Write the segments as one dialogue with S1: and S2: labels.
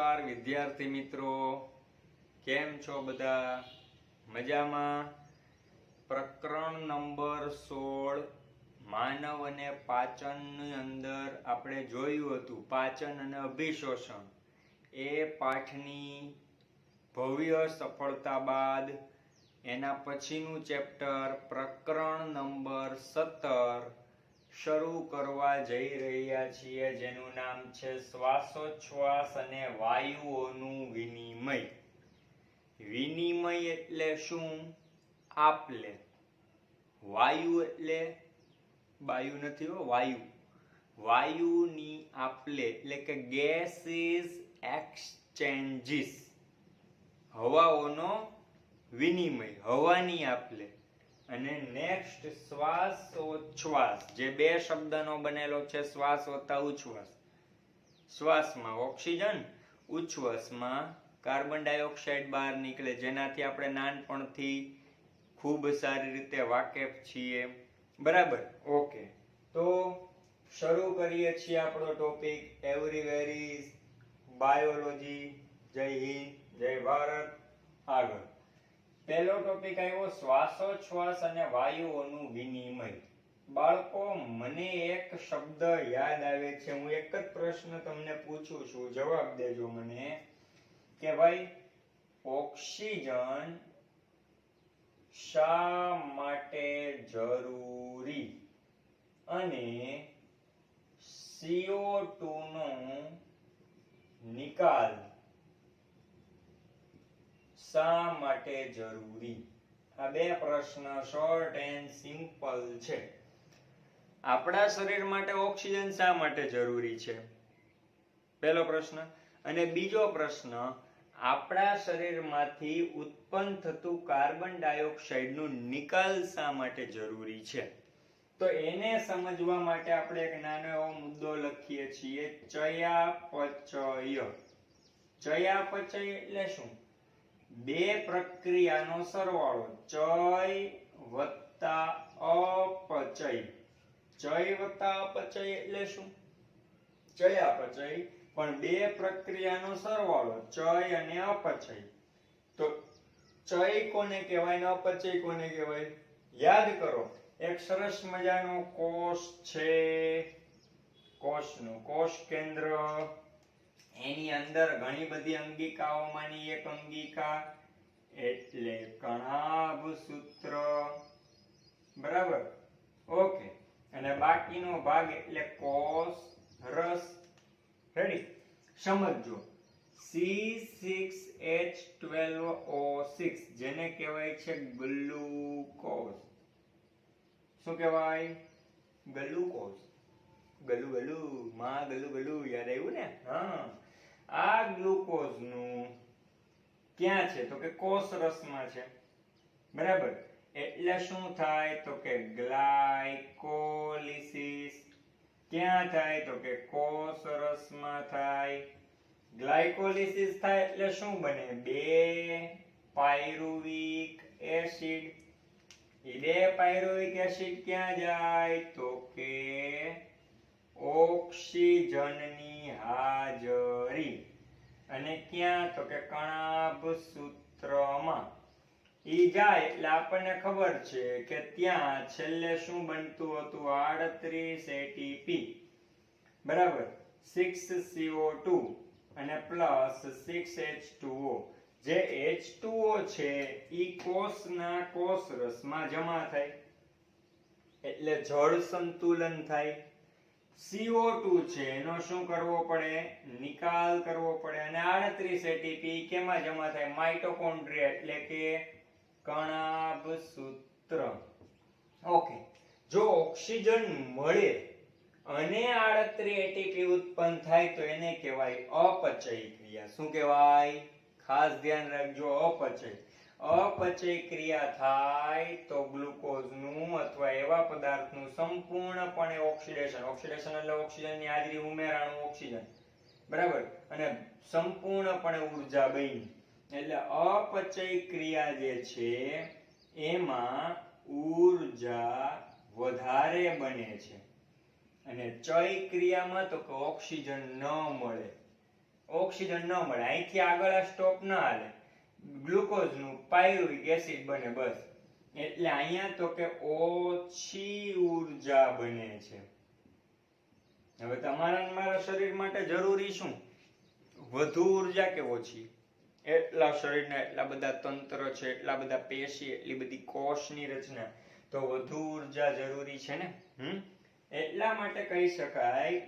S1: નમસ્કાર વિદ્યાર્થી મિત્રો, કેમ છો બધા? મજામાં? પ્રકરણ નંબર 16 માનવ અને પાચનની અંદર આપણે જોયું હતું પાચન અને અભિશોષણ. એ પાઠની ભવ્ય સફળતા બાદ એના પછીનું ચેપ્ટર પ્રકરણ નંબર 17 શરૂ કરવા જઈ રહ્યા છીએ, જેનું નામ છે શ્વાસોચ્છ્વાસ અને વાયુઓનું વિનિમય. વિનિમય એટલે શું? આપલે. વાયુ એટલે વાયુ નથી હો, વાયુ. વાયુની આપલે એટલે કે ગેસીસ એક્સચેન્જીસ, હવાઓનો વિનિમય, હવાની આપલે. અને નેક્સ્ટ શ્વાસોચ્છ્વાસ, જે બે શબ્દનો બનેલો છે, શ્વાસ વત્તા ઉચ્છ્વાસ. શ્વાસમાં ઓક્સિજન, ઉચ્છ્વાસમાં કાર્બન ડાયોક્સાઇડ બહાર નીકળે, જેનાથી આપણે નાનપણથી ખૂબ સારી રીતે વાકેફ છીએ. બરાબર? ઓકે, તો શરૂ કરીએ છીએ આપણો ટોપિક. Everywhere is biology. જય હિન્દ, જય ભારત. આગળ પહેલો ટોપિક આવ્યો શ્વાસોચ્છ્વાસ અને વાયુઓનું વિનિમય. બાળકો, મને એક શબ્દ યાદ આવે છે, હું એક જ પ્રશ્ન તમને પૂછું છું, જવાબ દેજો મને કે ભાઈ ઓક્સિજન શા માટે જરૂરી અને CO2 નો નિકાલ શા માટે જરૂરી? આ બે પ્રશ્ન શોર્ટ એન્ડ સિમ્પલ છે. આપણા શરીર માટે ઓક્સિજન શા માટે જરૂરી છે? પહેલો પ્રશ્ન. અને બીજો પ્રશ્ન, આપણા શરીરમાંથી ઉત્પન્ન થતું કાર્બન ડાયોક્સાઇડનું નિકાલ શા માટે જરૂરી છે? તો એને સમજવા માટે આપણે એક નાનો એવો મુદ્દો લખીએ છીએ, ચયાપચય. ચયાપચય એટલે શું? બે પ્રક્રિયાનો સરવાળો, ચય વત્તા અપચય. ચય વત્તા અપચય એટલે શું? ચયાપચય, પણ બે પ્રક્રિયાનો સરવાળો, ચય અને અપચય. તો ચય કોને કહેવાય ને અપચય કોને કહેવાય? યાદ કરો, એક સરસ મજાનો કોષ છે, કોષનું કોષ કેન્દ્ર, એની અંદર ઘણી બધી અંગિકાઓમાંની એક અંગિકા એટલે કણાભસૂત્ર. બરાબર? ઓકે. અને બાકીનો ભાગ એટલે કોષ રસ. રેડી? સમજો, C6H12O6 જેને કહેવાય છે ગ્લુકોઝ. શું કહેવાય? ગ્લુકોઝ. ગલુ ગલુ માં ગલુ ગલુ, યાદ આવ્યું ને? હા, આ ગ્લુકોઝ નું ક્યાં છે? તો કે કોષ રસમાં છે. બરાબર? એટલે શું થાય? તો કે ગ્લાયકોલિસિસ. ક્યાં થાય? તો કે કોષ રસમાં થાય. ગ્લાયકોલિસિસ થાય એટલે શું બને? બે પાયરુવિક એસિડ. એ બે પાયરુવિક એસિડ ક્યાં જાય? તો કે ઓક્સિજનની હાજરી. અને ક્યાં? તો કે કણાભસૂત્રમાં. ઈ જાય એટલે આપણને ખબર છે કે ત્યાં છેલ્લે શું બનતું હતું? 38 ATP. બરાબર? 6CO2 અને પ્લસ 6H2O. જે H2O છે ઈ કોષના કોષ રસમાં જમા થાય એટલે જળ સંતુલન થાય. CO2 છે એનો શું કરવો પડે? નિકાલ કરવો પડે. અને 38 ATP કેમાં જમા થાય? માઇટોકોન્ડ્રિયા એટલે કે કણાભસૂત્ર. ઓકે, જો ઓક્સિજન મળે અને 38 ATP ઉત્પન્ન થાય તો એને કહેવાય અપચય ક્રિયા. શું કહેવાય? ખાસ ધ્યાન રાખજો, અપચય. અપચય ક્રિયા થાય તો ગ્લુકોઝનું અથવા એવા પદાર્થનું સંપૂર્ણપણે ઓક્સિડેશન. ઓક્સિડેશન એટલે ઓક્સિજનની હાજરી, ઉમેરાણું ઓક્સિજન. બરાબર? અને સંપૂર્ણપણે ઉર્જા બની. એટલે અપચય ક્રિયા જે છે એમાં ઉર્જા વધારે બને છે. અને ચય ક્રિયામાં તો કે ઓક્સિજન ન મળે. ઓક્સિજન ન મળે, અહીંથી આગળ આ સ્ટોપ ન હાલે, ગ્લુકોઝનું પાયરુવિક એસિડ બને બસ. એટલે અહીંયા તો કે ઓછી ઊર્જા બને છે. હવે તમારા અને મારા શરીર માટે જરૂરી શું? વધુ ઊર્જા કે ઓછી? એટલા શરીરના એટલા બધા તંત્ર છે, એટલા બધા પેશી, એટલી બધી કોષની રચના, તો વધુ ઊર્જા જરૂરી છે ને. એટલા માટે કહી શકાય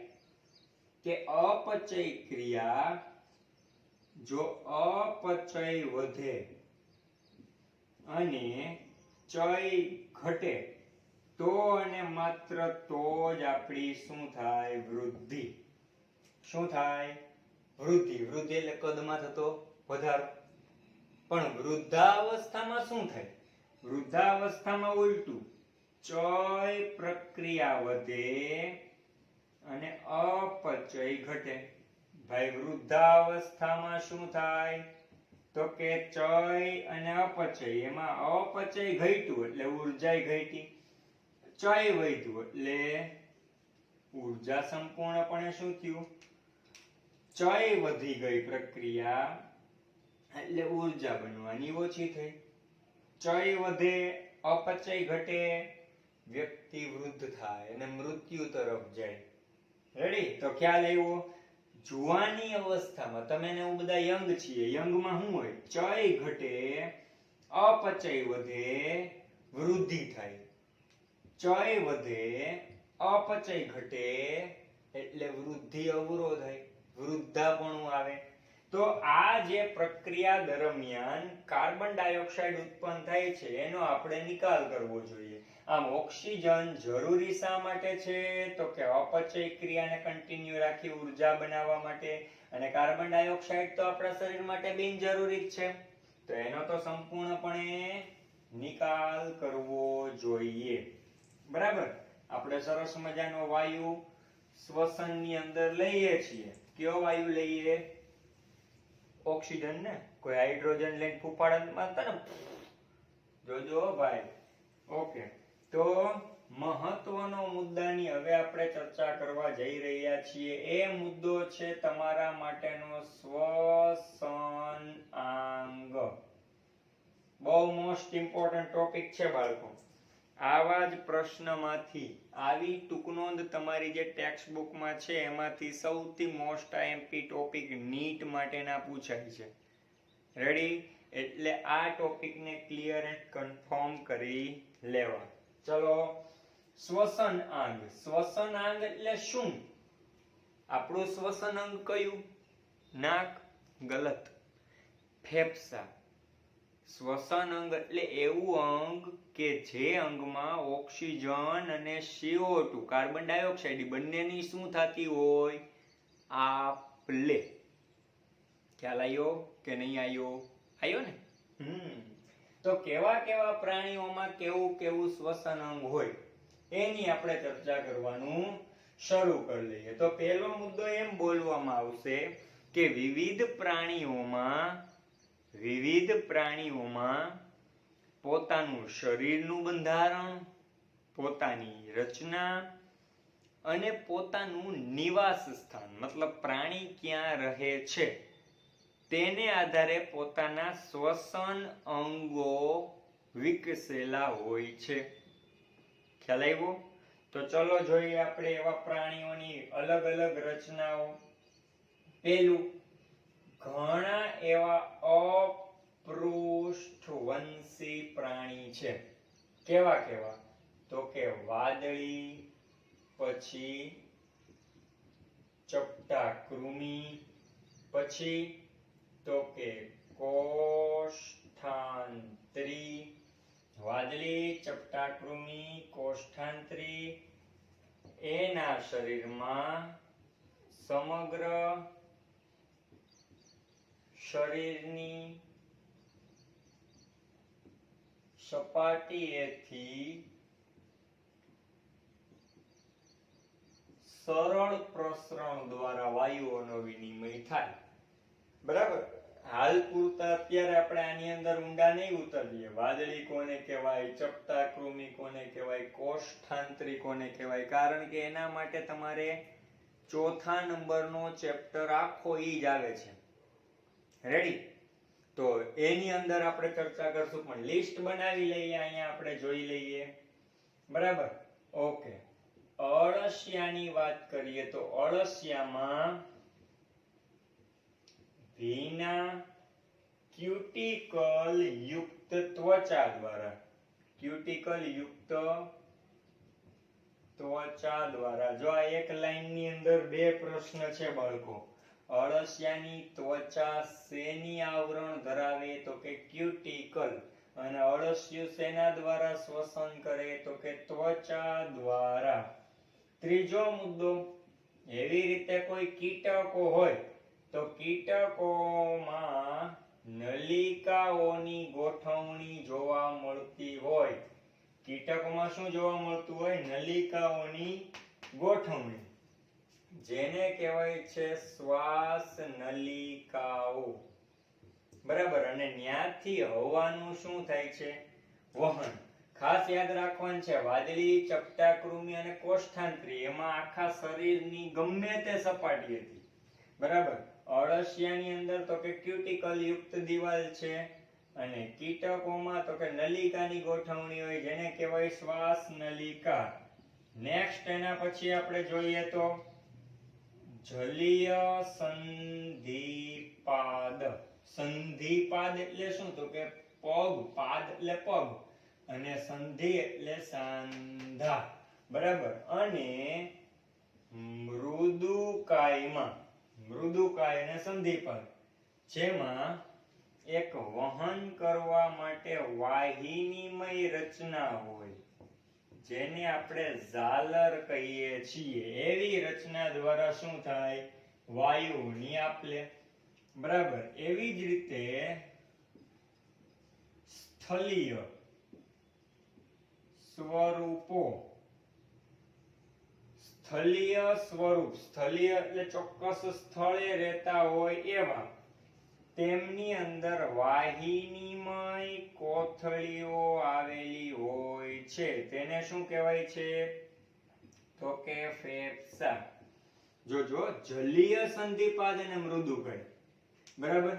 S1: કે અપચય ક્રિયા, જો અપચય વધે અને ચય ઘટે તો અને માત્ર તો જ આપણી શું થાય? વૃદ્ધિ. શું થાય? વૃદ્ધિ. વૃદ્ધિ એટલે કદમાં થતો વધારો. પણ વૃદ્ધાવસ્થામાં શું થાય? વૃદ્ધાવસ્થામાં ઉલટું, ચય પ્રક્રિયા વધે અને અપચય ઘટે. ભાઈ વૃદ્ધાવસ્થામાં શું થાય? તો કે ચય અને અપચય, એમાં અપચય ઘટ્યું એટલે ઊર્જા ઘટી, ચય વધ્યું એટલે ઊર્જા સંપૂર્ણપણે શું થયું? ચય વધી ગઈ પ્રક્રિયા એટલે ઊર્જા બનવાની ઓછી થઈ. ચય વધે, અપચય ઘટે, વ્યક્તિ વૃદ્ધ થાય અને મૃત્યુ તરફ જાય. રેડી? તો ખ્યાલ આવ્યો? જુવાની અવસ્થામાં તમે ને હું બધા યંગ છીએ, યંગમાં શું હોય? ચય ઘટે, અપચય વધે, વૃદ્ધિ થાય. ચય વધે, અપચય ઘટે એટલે વૃદ્ધિ અવરોધાય, વૃદ્ધાપણું આવે. તો આ જે પ્રક્રિયા દરમિયાન કાર્બન ડાયોક્સાઇડ ઉત્પન્ન થાય છે એનો આપણે નિકાલ કરવો જોઈએ. આમ ઓક્સિજન જરૂરી શા માટે છે? તો કે અપચય ક્રિયાને કન્ટિન્યુ રાખી ઊર્જા બનાવવા માટે, અને કાર્બન ડાયોક્સાઇડ તો આપણા શરીર માટે બિનજરૂરી જ છે, તો એનો તો સંપૂર્ણપણે નિકાલ કરવો જોઈએ. બરાબર? આપણે સરસ મજાનો વાયુ શ્વસનની અંદર લઈએ છીએ. કયો વાયુ લઈએ? ઓક્સિજન ને. કોઈ હાઇડ્રોજન લઈને ફૂફાડા મારતા ને, જોજો ભાઈ. ઓકે, તો મહત્વનો મુદ્દાની હવે આપણે ચર્ચા કરવા જઈ રહ્યા છીએ. એ મુદ્દો છે તમારા માટેનો શ્વસન અંગ. બહુ મોસ્ટ ઇમ્પોર્ટન્ટ ટોપિક છે બાળકો. આવા જ પ્રશ્નમાંથી આવી ટૂંકનોંધ તમારી જે ટેક્સ્ટ બુકમાં છે એમાંથી સૌથી મોસ્ટ આઈએમપી ટોપિક નીટ માટેના પૂછાય છે. રેડી? એટલે આ ટોપિકને ક્લિયર એન્ડ કન્ફર્મ કરી લેવા. ચલો, શ્વસન અંગ. શ્વસન અંગ એટલે શું? આપણું શ્વસન અંગ કયું? નાક. ગલત. ફેફસા. શ્વસન અંગ એટલે એવું અંગ કે જે અંગમાં ઓક્સિજન અને CO2 કાર્બન ડાયોક્સાઇડ બંનેની શું થતી હોય? આપ-લે. ખ્યાલ આવ્યો કે નહીં આવ્યો? આવ્યો ને? તો કેવા કેવા પ્રાણીઓમાં કેવું કેવું શ્વસન અંગ હોય એની આપણે ચર્ચા કરવાનું શરૂ કરી લઈએ. તો પહેલો મુદ્દો એમ બોલવામાં આવશે કે વિવિધ પ્રાણીઓમાં પોતાનું શરીરનું બંધારણ, પોતાની રચના અને પોતાનું નિવાસ સ્થાન, મતલબ પ્રાણી ક્યાં રહે છે તેને આધારે પોતાના શ્વસન અંગો વિકસેલા હોય છે. ખ્યાલ આવ્યો? તો ચલો જોઈએ આપણે એવા પ્રાણીઓની અલગ અલગ રચનાઓ. પહેલું, ઘણા એવા અપૃષ્ઠવંશી પ્રાણી છે. કેવા કેવા? તો કે વાદળી, પછી ચપટા કૃમિ, પછી તો કે કોષ્ઠાંત્રી. વાદળી, ચપટા કૃમિ, કોષ્ઠાંત્રી. એના શરીરમાં સમગ્ર શરીરની સપાટીએથી સરળ પ્રસરણ દ્વારા વાયુઓનો વિનિમય થાય. બરાબર? હાલ પૂરતા અત્યારે આપણે આની અંદર ઊંડા નહીં ઉતરીએ. વાદળી કોને કહેવાય, ચપટા કૃમિ કોને કહેવાય, કોષ્ઠાંત્રી કોને કહેવાય, કારણ કે એના માટે તમારે ચોથા નંબરનો ચેપ્ટર આખો ઈ જ આવે છે. રેડી? તો એની અંદર આપણે ચર્ચા કરશું, પણ લિસ્ટ બનાવી લઈએ, અહીંયા આપણે જોઈ લઈએ. બરાબર? ઓકે. અળસિયાની વાત કરીએ તો અળસિયામાં ભીના ક્યુટિકલ યુક્ત ત્વચા દ્વારા જો આ એક લાઈનની અંદર બે પ્રશ્ન છે બાળકો. અળસિયાની ત્વચા શેની આવરણ ધરાવે તો કે ક્યુટિકલ, અને અળસિયું શેના દ્વારા શ્વસન કરે તો કે ત્વચા દ્વારા. ત્રીજો મુદ્દો, એવી રીતે કોઈ કીટકો હોય તો કીટકોમાં નલિકાઓની ગોઠવણી જોવા મળતી હોય. કીટકોમાં શું જોવા મળતું હોય? નલિકાઓની ગોઠવણી, જેને કહેવાય છે શ્વાસ નલિકાઓ. બરાબર? અને ન્યાથી હવાનું શું થાય છે? વહન. ખાસ યાદ રાખવાનું છે, વાદળી, ચપટાકૃમિ અને કોષ્ઠાંત્રી એમાં આખા શરીરની ગમે તે સપાટી હતી. બરાબર? અળસિયાની અંદર તો કે ક્યુટિકલ યુક્ત દિવાલ છે, અને કીટકોમાં તો કે નલિકાની ગોઠવણી હોય, જેને કહેવાય શ્વાસ નલિકા. નેક્સ્ટ એના પછી આપણે જોઈએ તો જલીય સંધિપાદ. સંધિપાદ એટલે શું? તો કે પગ, પાદ એટલે પગ, અને સંધિ એટલે સાંધા. બરાબર? અને મૃદુકાય અને સંધિપાદ, જેમાં એક વહન કરવા માટે વાહિનીમય રચના હોય, જેને આપણે ઝાલર કહીએ છીએ. એવી રચના દ્વારા શું થાય? વાયુની આપ-લે. બરાબર? એવી જ રીતે સ્થલીય સ્વરૂપો. સ્થલીય સ્વરૂપ, સ્થલીય એટલે ચોક્કસ સ્થળે રહેતા હોય એવા, તેમની અંદર વાહિનીમય કોથળીઓ આવેલી હોય છે. તેને શું કહેવાય છે? તો કે ફેફસા. જોજો, જલીય સંધિપાદ અને મૃદુકાય. બરાબર?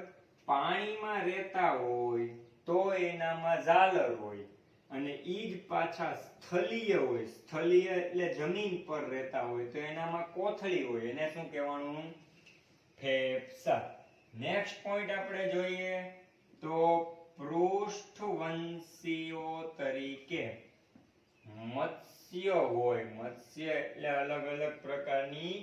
S1: પાણીમાં રહેતા હોય તો એનામાં ઝાલર હોય, અને ઈ જ પાછા સ્થલીય હોય, સ્થલીય એટલે જમીન પર રહેતા હોય તો એનામાં કોથળી હોય. એને શું કહેવાનું? ફેફસા. નેક્સ્ટ પોઈન્ટ આપણે જોઈએ તો પૃષ્ઠવંશીઓ તરીકે મત્સ્ય હોય. મત્સ્ય એટલે અલગ અલગ પ્રકારની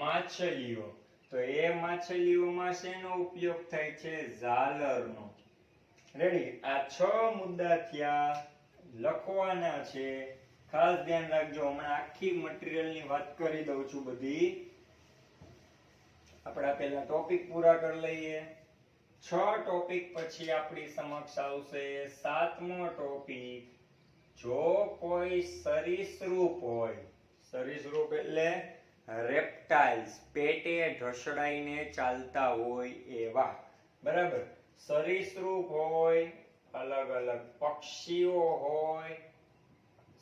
S1: માછલીઓ. તો એ માછલીઓમાં શેનો ઉપયોગ થાય છે? ઝાલરનો. રેડી? આ 6 મુદ્દા થયા, લખવાના છે. ખાસ ધ્યાન રાખજો. હમણાં આખી મટીરીયલની વાત કરી દઉં છું બધી. આપણે પહેલા ટોપિક પૂરા કરી લઈએ. 6 ટોપિક પછી આપણી સમક્ષ આવશે 7મો ટોપિક. જો કોઈ સરીસૃપ હોય, સરીસૃપ એટલે રેપ્ટાઇલ્સ, પેટે ઢસડાઈને ચાલતા હોય એવા. બરાબર? સરીસૃપ હોય, અલગ અલગ પક્ષીઓ હોય,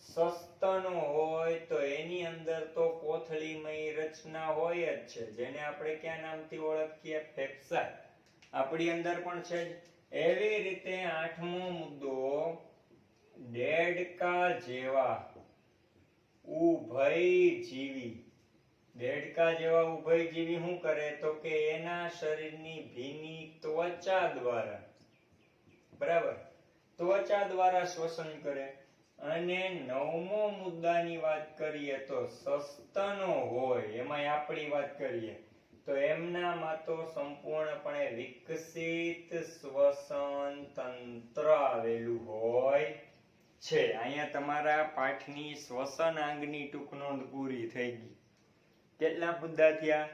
S1: સસ્તનો હોય, તો એની અંદર તો કોથળીમય રચના હોય જ છે, જેને આપણે કયા નામથી ઓળખીએ? ફેફસા. આપણી અંદર પણ છે જ. એવી રીતે 8મો મુદ્દો, દેડકા જેવા ઉભયજીવી. દેડકા જેવા ઉભયજીવી શું કરે? તો કે એના શરીરની ભીની ત્વચા દ્વારા, બરાબર, ત્વચા દ્વારા શ્વસન કરે. અને 9મો મુદ્દાની વાત કરીએ તો સસ્તનો હોય, એમાં આપણી વાત કરીએ તો એમનામાં તો સંપૂર્ણપણે વિકસિત શ્વસન તંત્ર આવેલું હોય છે. અહીંયા તમારા પાઠની શ્વસન અંગની ટૂંક નોંધ પૂરી થઈ ગઈ. કેટલા મુદ્દા થયા?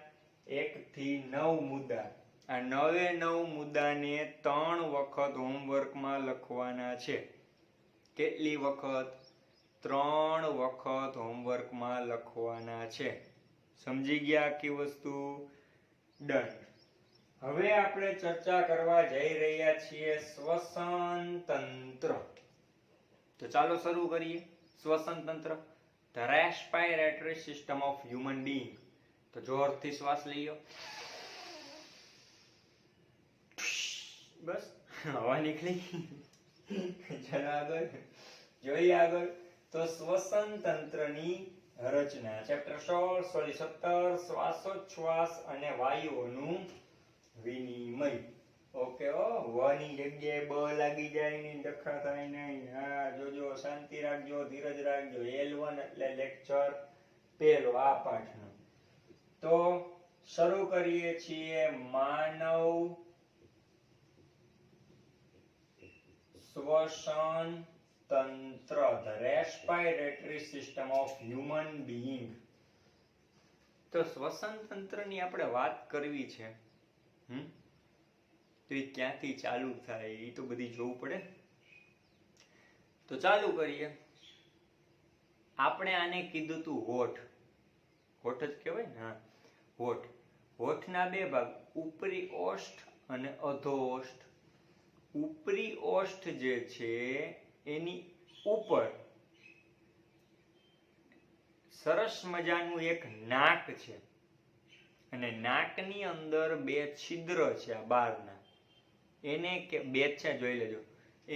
S1: 1 થી 9 મુદ્દા. આ 9 મુદ્દાને 3 વખત હોમવર્કમાં લખવાના છે. કેટલી વખત? 3 વખત હોમવર્કમાં લખવાના છે. સમજી ગયા આખી વસ્તુ? ડન. હવે આપણે ચર્ચા કરવા જઈ રહ્યા છીએ શ્વસન તંત્ર. તો ચાલો શરૂ કરીએ. શ્વસન તંત્ર, the respiratory system of human being. તો જોરથી શ્વાસ લઈ લો. બસ હવા નીકળી. ચાલો આગળ જોઈએ. આગળ તો શ્વસન તંત્રની રચના, ચેપ્ટર 17 શ્વાસોચ્છ્વાસ અને વાયુઓનું વિનિમય. ઓકે. વ ની જગ્યાએ બ લાગી જાય ને ડખા થાય નહીં. હા જોજો, શાંતિ રાખજો, ધીરજ રાખજો. L1 એટલે લેક્ચર પહેલો આ પાઠનો. તો શરૂ કરીએ છીએ. માનવ શ્વસન તંત્ર, the respiratory system of human being. તો શ્વસન તંત્રની આપણે વાત કરવી છે, તો એ ક્યાંથી ચાલુ થાય એ તો બધી જોવું પડે. તો ચાલુ કરીએ. આપણે આને કીધું તું હોઠ. હોઠ જ કહેવાય ને. હા, હોઠ. હોઠના બે ભાગ, ઉપરી ઓષ્ઠ અને અધો ઓષ્ઠ. ઉપરી ઓષ્ઠ જે છે એની ઉપર સરસ મજાનું એક નાક છે, અને નાકની અંદર બે છિદ્ર છે આ બહારના. એને કે બે છે, જોઈ લેજો.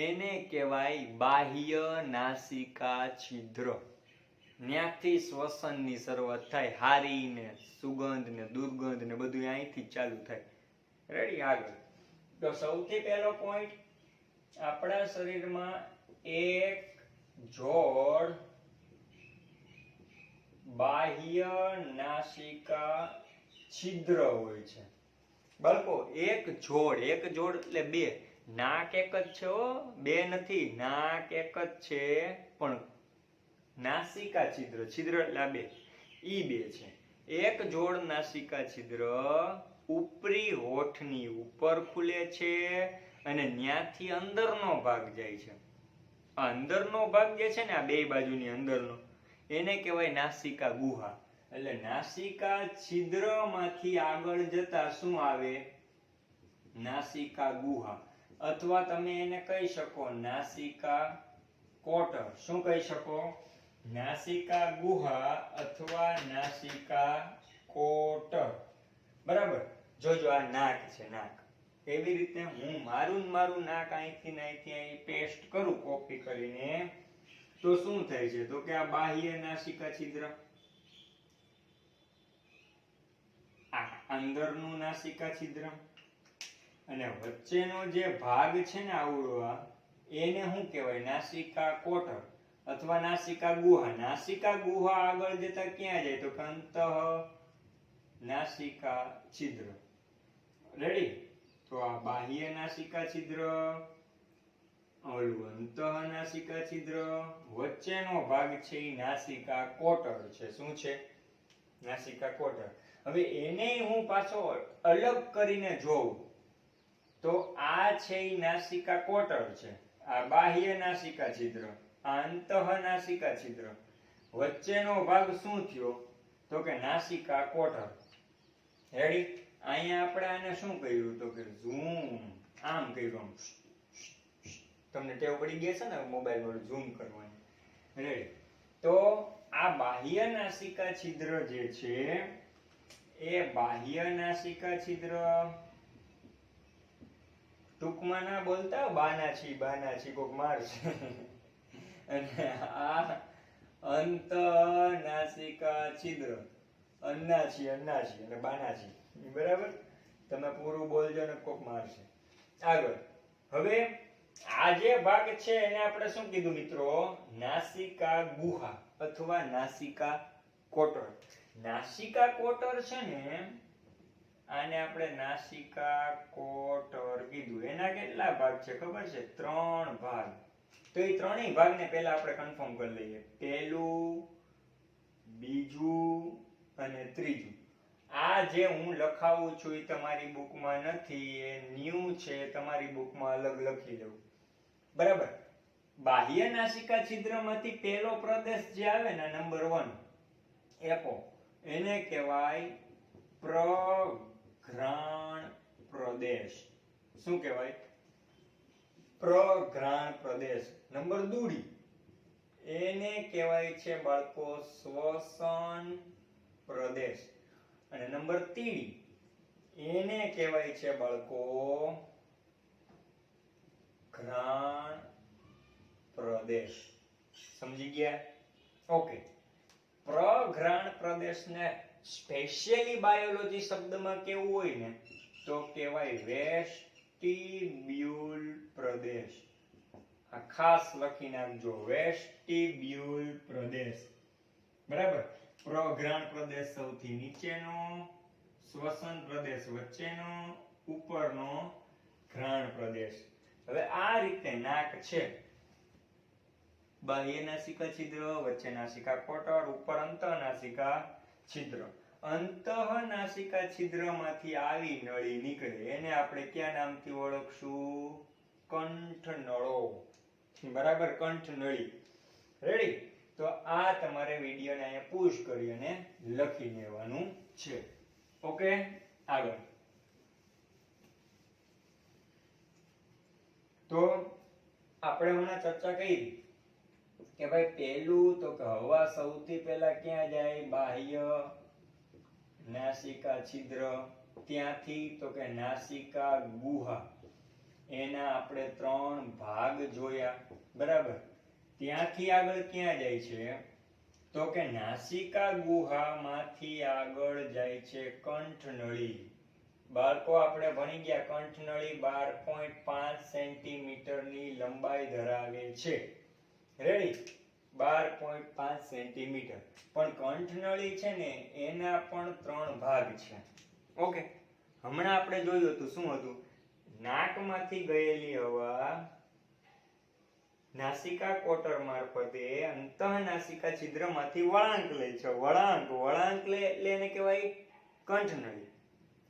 S1: એને કહેવાય બાહ્ય નાસિકા છિદ્ર. ત્યાંથી શ્વસનની શરૂઆત થાય. હારી ને સુગંધ ને દુર્ગંધ ને બધું અહીંથી ચાલુ થાય. રેડી? આગળ. તો સૌથી પહેલો પોઈન્ટ, આપણા શરીરમાં એક જોડ બાહ્ય નાસિકા છિદ્ર હોય છે. બાળકો, એક જોડ એટલે બે. નાક એક જ છે, બે નથી. નાક એક જ છે, પણ નાસિકા છિદ્ર, છિદ્ર એટલે બે, ઈ બે છે. એક જોડ નાસિકા છિદ્ર ઉપરી હોઠની ઉપર ખુલે છે અને ન્યાથી અંદરનો ભાગ જાય છે. આ અંદરનો ભાગ જે છે ને, આ બે બાજુની અંદરનો, એને કહેવાય નાસિકા ગુહા. એટલે નાસિકા છિદ્રમાંથી આગળ જતા શું આવે? નાસિકા ગુહા, અથવા તમે એને કહી શકો નાસિકા કોટર. શું કહી શકો? નાસિકા ગુહા અથવા નાસિકા કોટર. બરાબર? જોજો, આ નાક છે, નાક. એવી રીતે હું મારું નાક અહીંથી ને અહીંથી અહીં પેસ્ટ કરું કોપી કરીને, તો શું થાય છે? તો કે આ બાહ્ય નાસિકા છિદ્ર, આ અંદરનું નાસિકા છિદ્ર, અને વચ્ચેનો જે ભાગ છે ને આવડો, એને શું કહેવાય? નાસિકા કોટર અથવા નાસિકા ગુહા. નાસિકા ગુહા આગળ જતા ક્યાં જાય? તો કે અંતઃ નાસિકા છિદ્ર. રેડી? તો આ બાહ્ય નાસિકા છિદ્ર, ઓલું અંતઃ નાસિકા છિદ્ર, વચ્ચેનો ભાગ છે એ નાસિકા કોટર છે. શું છે? નાસિકા કોટર. હવે એને હું પાછો અલગ કરીને જોઉં તો આ છે એ નાસિકા કોટર છે, આ બાહ્ય નાસિકા છિદ્ર, આ અંતઃ નાસિકા છિદ્ર. વચ્ચેનો ભાગ શું થયો? તો કે નાસિકા કોટર. રેડી? અહીંયા આપણે આને શું કર્યું? તો કે ઝૂમ, આમ કર્યું. તમને ટેવ પડી ગઈ છે ને મોબાઈલ વડે ઝૂમ કરવાની. રેડી? તો આ બાહ્ય નાસિકા છિદ્ર જે છે એ બાહ્ય નાસિકા છિદ્ર, ટૂંકમાં ના બોલતા, બાનાછી કોક મારશે. અને આ અંત નાસિકા છિદ્ર, અન્નાછી અને બાનાછી. બરાબર? તમે પૂરું બોલજો ને કોક મારશે. આગળ. હવે આ જે ભાગ છે એને આપણે શું કીધું મિત્રો? નાસિકા ગુહા અથવા નાસિકા કોટર. નાસિકા કોટર છે ને, આને આપણે નાસિકા કોટર કીધું. એના કેટલા ભાગ છે ખબર છે? 3 ભાગ. તો એ ત્રણેય ભાગને પહેલા આપણે કન્ફર્મ કરી લઈએ. પહેલું, બીજું અને ત્રીજું. આ જે હું લખાવું છું એ તમારી બુકમાં નથી, એ ન્યૂ છે, તમારી બુકમાં અલગ લખી લેવું. બરાબર? બાહ્ય નાસિકા છિદ્રમાંથી પહેલો પ્રદેશ જે આવે ને, નંબર 1 એપો, એને કહેવાય પ્રઘ્રાણ પ્રદેશ. શું કહેવાય? પ્રઘ્રાણ પ્રદેશ. નંબર 2 એને કહેવાય છે બાળકો શ્વસન પ્રદેશ. અને નંબર 3 એને કહેવાય છે બાળકો ઘ્રાણ પ્રદેશ. સમજી ગયા? ઓકે. પ્રઘ્રાણ પ્રદેશને સ્પેશિયલી બાયોલોજી શબ્દમાં કેવું હોય ને તો કહેવાય વેસ્ટિબ્યુલ પ્રદેશ. આ ખાસ લખી નાખજો, વેસ્ટિબ્યુલ પ્રદેશ. બરાબર. પ્રઘ્રાણ પ્રદેશ સૌથી નીચેનો, શ્વસન પ્રદેશ વચ્ચેનો, ઉપરનો ઘ્રાણ પ્રદેશ. હવે આ રીતે નાક છે, બાહ્ય નાસિકા છિદ્ર, વચ્ચે નાસિકા કોટર, ઉપર અંતઃનાસિકા છિદ્ર. અંતઃનાસિકા છિદ્રમાંથી આવી નળી નીકળે એને આપણે કયા નામથી ઓળખશું? કંઠનળો. બરાબર, કંઠનળી. રેડી? તો આ તમારે વિડિયોને અહીંયા પુશ કરી અને લખી લેવાનું છે. ઓકે, આગળ. તો આપણે હમણાં ચર્ચા કરી કે ભાઈ પહેલું તો કે હવા સૌથી પહેલા ક્યાં જાય? બાહ્ય નાસિકા છિદ્ર. ત્યાંથી તો કે નાસિકા ગુહા. એના આપણે 3 ભાગ જોયા. બરાબર. ત્યાંથી આગળ ક્યાં જાય છે? તો કે નાસિકા ગુહામાંથી આગળ જાય છે કંઠનળી. બાળકો આપણે ભણી ગયા કંઠનળી 12.5 સેન્ટીમીટરની લંબાઈ ધરાવે છે. રેડી? 12.5 સેન્ટીમીટર. પણ કંઠનળી છે ને એના પણ 3 ભાગ છે. ઓકે, હમણાં આપણે જોયું હતું શું હતું? નાકમાંથી ગયેલી હવા નાસિકા કોટર મારફતે અંતઃનાસિકા છિદ્રમાંથી વળાંક લે છે. વળાંક લે એટલે એને કહેવાય કંઠનળી.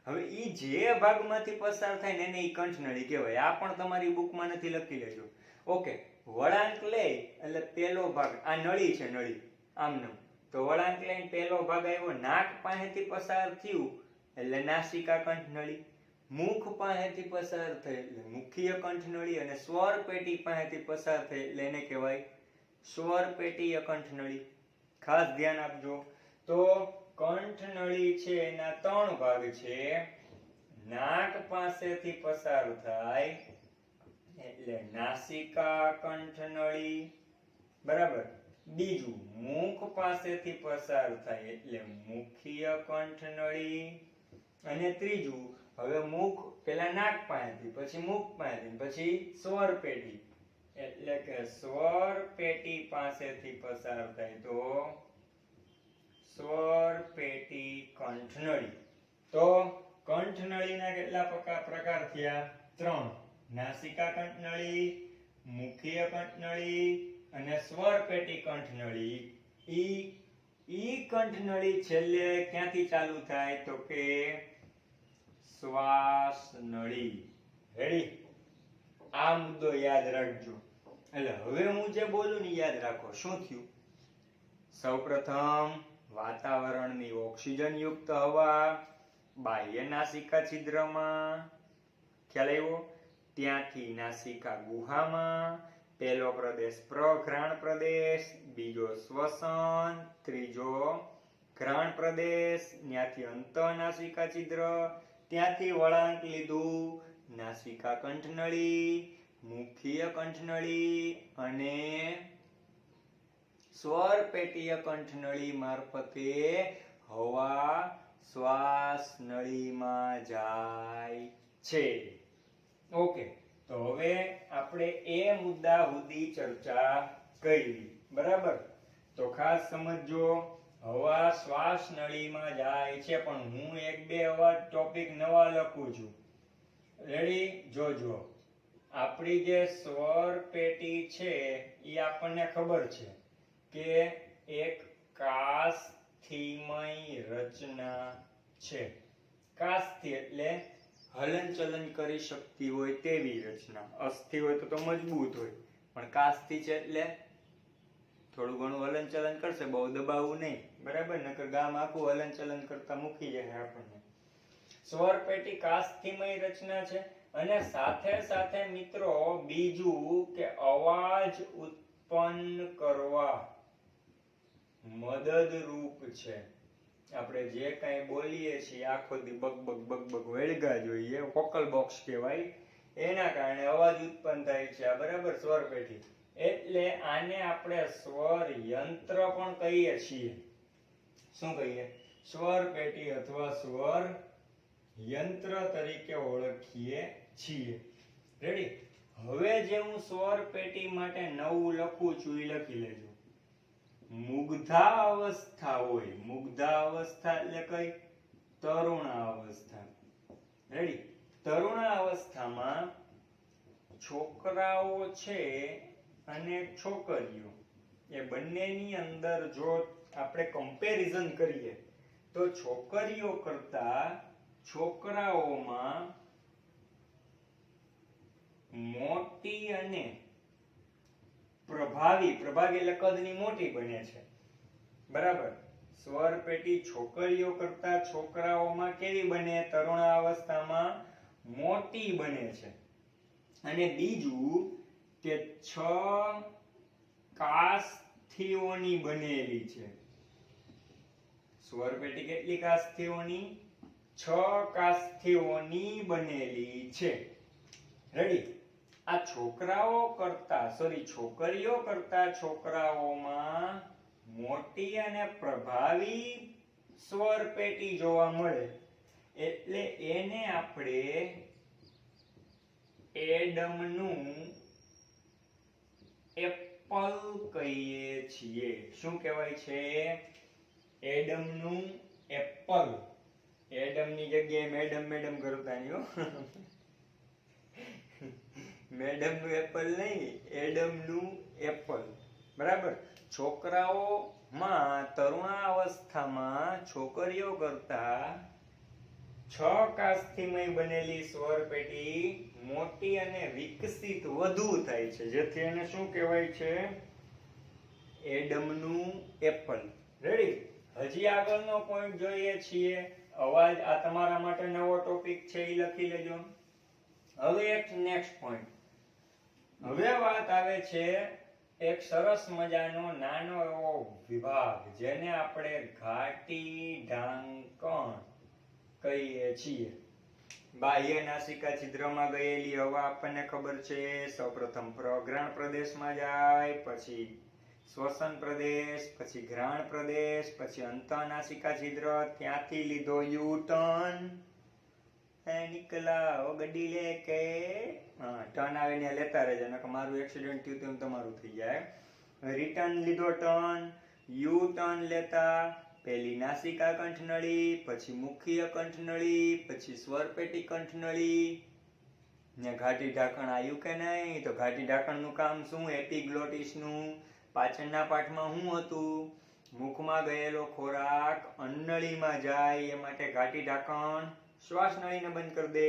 S1: હવે ઈ જે ભાગમાંથી પસાર થાય ને એને ઈ કંઠનળી કહેવાય. આ પણ તમારી બુકમાં નથી, લખી લેજો. ઓકે, વળાંક લે એટલે પહેલો ભાગ, આ નળી છે, નળી આમનું. તો વળાંક લઈને પહેલો ભાગ આવ્યો, નાક પાસેથી પસાર થયું એટલે નાસિકા કંઠનળી. મુખ પાસેથી પસાર થઈ એટલે મુખીય કંઠનળી. અને સ્વર પેટી પાસેથી પસાર થઈ એટલે એને કહેવાય સ્વર પેટીય કંઠનળી. ખાસ ધ્યાન આપજો. તો કંઠનળી છે એના 3 ભાગ છે. નાક પાસેથી પસાર થાય એટલે નાસિકા કંઠનળી. બરાબર. બીજું, મુખ પાસેથી પસાર થાય એટલે મુખીય કંઠનળી. અને ત્રીજું, હવે મુખ પેલા નાક પાસેથી, પછી મુખ પાસેથી, પછી સ્વર પેટી એટલે કે સ્વર પેટી પાસેથી પસાર થાય તો સ્વર પેટી કંઠનળી. તો કંઠનળીના કેટલા પ્રકાર થયા? 3. નાસિકા કંઠનળી, મુખીય કંઠનળી અને સ્વર પેટી કંઠનળી. ઈ કંઠનળી છેલ્લે ક્યાંથી ચાલુ થાય તો કે શ્વાસ નળી. રેડી? આ મુદ્દો યાદ રાખજો. એટલે હવે હું જે બોલું ને યાદ રાખો. શું થયું? સૌપ્રથમ વાતાવરણની ઓક્સિજન યુક્ત હવા બાહ્ય નાસિકા છિદ્રમાં, ખ્યાલ આવ્યો? ત્યાંથી નાસિકા ગુહામાં. પહેલો પ્રદેશ પ્રઘ્રાણ પ્રદેશ, બીજો શ્વસન, ત્રીજો ઘ્રાણ પ્રદેશ, ત્યાંથી અંતઃનાસિકા છિદ્ર, ત્યાંથી વળાંક લીધું નાસિકા કંઠનળી, મુખીય કંઠનળી અને સ્વર પેટીય કંઠનળી મારફતે હવા શ્વાસ નળીમાં જાય છે. ઓકે, તો હવે આપણે એ મુદ્દા સુધી ચર્ચા કરી. બરાબર? તો ખાસ સમજો, હવા શ્વાસ નળીમાં જાય છે, પણ હું 1-2 હવા ટોપિક નવા લખું છું. રેડી? જોજો. આપણી જે સ્વર પેટી છે એ આપણને ખબર છે કે એક કાસ્થિમય રચના છે. કાસ્થિ એટલે હલનચલન કરી શકતી હોય તેવી રચના. અસ્થિ હોય તો મજબૂત હોય, પણ કાસ્થિ છે એટલે થોડું ઘણું હલનચલન કરશે, બહુ દબાવવું નહીં. બરાબર? નકર ગામ આખું હલનચલન કરતા મૂકી જાય આપણને. સ્વર પેટી કાસ્થિમય રચના છે. અને સાથે સાથે મિત્રો બીજું કે અવાજ ઉત્પન્ન કરવા મદદરૂપ છે. આપણે જે કાંઈ બોલીએ છીએ આખો દી બગ બગ બગ બગ વળગા જોઈએ, વોકલ બોક્સ કહેવાય, એના કારણે અવાજ ઉત્પન્ન થાય છે. આ બરાબર સ્વર પેટી. એટલે આને આપણે સ્વર યંત્ર પણ કહીએ છીએ. શું કહીએ? સ્વર પેટી અથવા સ્વર યંત્ર તરીકે ઓળખીએ છીએ. રેડી? હવે જે હું સ્વર પેટી માટે નવું લખું છું એ લખી લેજો. મુગ્ધાવસ્થા હોય. મુગ્ધાવસ્થા એટલે કઈ? તરુણાવસ્થા. રેડી? તરુણાવસ્થામાં છોકરાઓ છે અને છોકરીઓ એ બંનેની અંદર જો આપણે કમ્પેરિઝન કરીએ તો છોકરીઓ કરતા છોકરાઓમાં મોટી અને પ્રભાવી એટલે કદની મોટી બને છે. બરાબર? સ્વર પેટી છોકરીઓ કરતા છોકરાઓમાં કેવી બને? તરુણાવસ્થામાં મોટી બને છે. અને બીજું કે 6 કાસ્થીઓની બનેલી છે. સ્વર પેટી કેટલી કાસ્થીઓની? 6 કાસ્થીઓની બનેલી છે. રેડી? આ છોકરીઓ કરતા છોકરાઓમાં મોટી અને પ્રભાવી સ્વર પેટી જોવા મળે એટલે એને આપણે એડમનું એપલ કહીએ છીએ. શું કહેવાય છે? એડમનું એપલ. એડમની જગ્યાએ મેડમ કરતા નહીં હો. મેડમનું એપલ નહીં, એડમનું એપલ. બરાબર? છોકરાઓમાં તરુણાવસ્થામાં છોકરીઓ કરતા 6 કાસ્થીમય બનેલી સ્વર પેટી મોટી અને વિકસિત વધુ થાય છે, જેથી એને શું કહેવાય છે? એડમનું એપલ. રેડી? હજી આગળનો પોઈન્ટ જોઈએ છીએ. અવાજ. આ તમારા માટે નવો ટોપિક છે, એ લખી લેજો. હવે એક નેક્સ્ટ પોઈન્ટ. હવે વાત આવે છે એક સરસ મજાનો નાનો એવો વિભાગ જેને આપણે ઘાટી ઢાંકણ કહીએ છીએ. બાહ્ય નાસિકા છિદ્રમાં ગયેલી હવા આપણને ખબર છે સૌપ્રથમ પ્રઘ્રાણ પ્રદેશમાં જાય, પછી શ્વસન પ્રદેશ, પછી ઘ્રાણ પ્રદેશ, પછી અંતઃનાસિકા છિદ્ર, ત્યાંથી લીધો યુ ટર્ન. નિકલા ગડી લે કે ટર્ન આવે ને લેતા રહેજો, નકર મારું એક્સિડન્ટ થયું તેમ તમારું થઈ જાય. રિટર્ન લીધો ટર્ન, યુ ટર્ન લેતા પહેલી નાસિકા કંઠનળી, પછી મુખીય કંઠનળી, પછી સ્વરપેટી કંઠનળી ને ઘાટી ઢાંકણ આવ્યું કે નહીં? તો ઘાટી ઢાંકણનું કામ શું? એપિગ્લોટિસનું. પાછળના પાઠમાં શું હતું? મુખમાં ગયેલો ખોરાક અન્નળીમાં જાય એ માટે ઘાટી ઢાંકણ શ્વાસ નળીને બંધ કરી દે.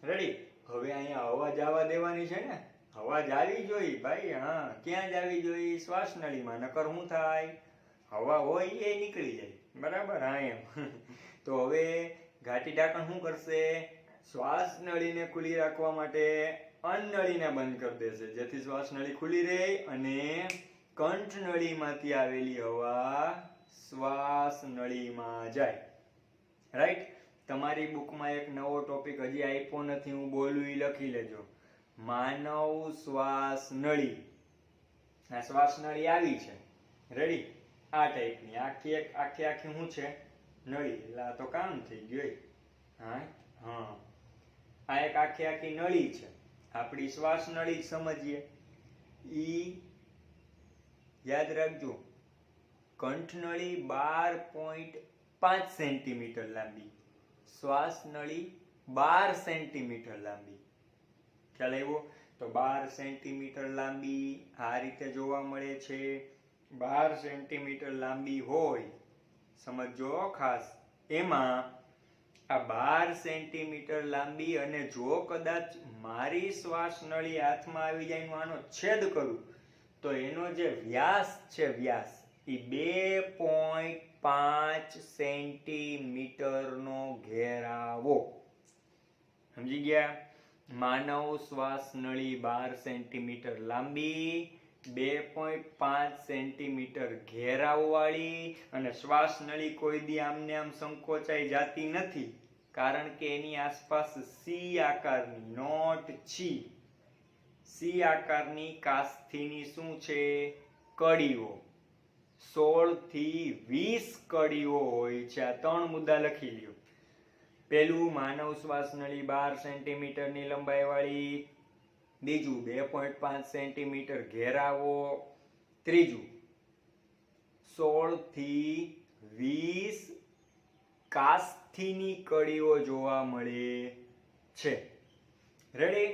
S1: રેડી? હવે અહીંયા હવા જવા દેવાની છે ને? હવા જાવી જોઈએ ભાઈ. હા, ક્યાં જાવી જોઈએ? શ્વાસ નળીમાં. નકર શું થાય? હવા હોય એ નીકળી જાય. બરાબર? હા એમ. તો હવે ઘાટી ઢાંકણ શું કરશે? શ્વાસ નળીને ખુલ્લી રાખવા માટે અન્નળીને બંધ કરી દેશે, જેથી શ્વાસ નળી ખુલ્લી રહે અને કંઠ નળીમાંથી આવેલી હવા શ્વાસ નળીમાં જાય. રાઈટ? તમારી બુકમાં એક નવો ટોપિક હજી આપ્યો નથી, હું બોલું એ લખી લેજો. માનવ શ્વાસ નળી. આ શ્વાસ નળી આવી છે. રેડી? આ ટાઈપની આખી શું છે? નળી. એટલે આ તો કામ થઈ ગયું. હા. આ એક આખી નળી છે. આપણી શ્વાસ નળી સમજીએ. ઈ યાદ રાખજો, કંઠનળી 12.5 સેન્ટીમીટર લાંબી, શ્વાસ નળી 12 સેન્ટીમીટર લાંબી. ખ્યાલ આવ્યો? તો 12 સેન્ટીમીટર લાંબી આ રીતે જોવા મળે છે. 12 સેન્ટીમીટર લાંબી હોય, સમજો ખાસ. એમાં આ 12 સેન્ટીમીટર લાંબી, અને જો કદાચ મારી શ્વાસ નળી હાથમાં આવી જાય, આનો છેદ કરું તો એનો જે વ્યાસ છે, વ્યાસ એ 2.5 સેન્ટીમીટરનો ઘેરાવો. સમજી ગયા? માનવ શ્વાસ નળી 12 સેન્ટીમીટર લાંબી 2.5 સેન્ટીમીટર ઘેરાવવાળી અને શ્વાસ નળી કોઈ દી આમને આમ સંકોચાઈ જાતી નથી, કારણ કે એની આસપાસ સી આકારની, નોટ છી, સી આકારની કાસ્થીની શું છે? કડીઓ. 16 થી 20 કડીઓ હોય છે. આ 3 મુદ્દા લખી લ્યો. પેલું, માનવ શ્વાસ નળી 12 સેન્ટીમીટરની લંબાઈ વાળી. બીજું, 2.5 સેન્ટીમીટર ઘેરાવો. ત્રીજું, 16 થી 20 કાસ્થીની કડીઓ જોવા મળે છે. રેડી?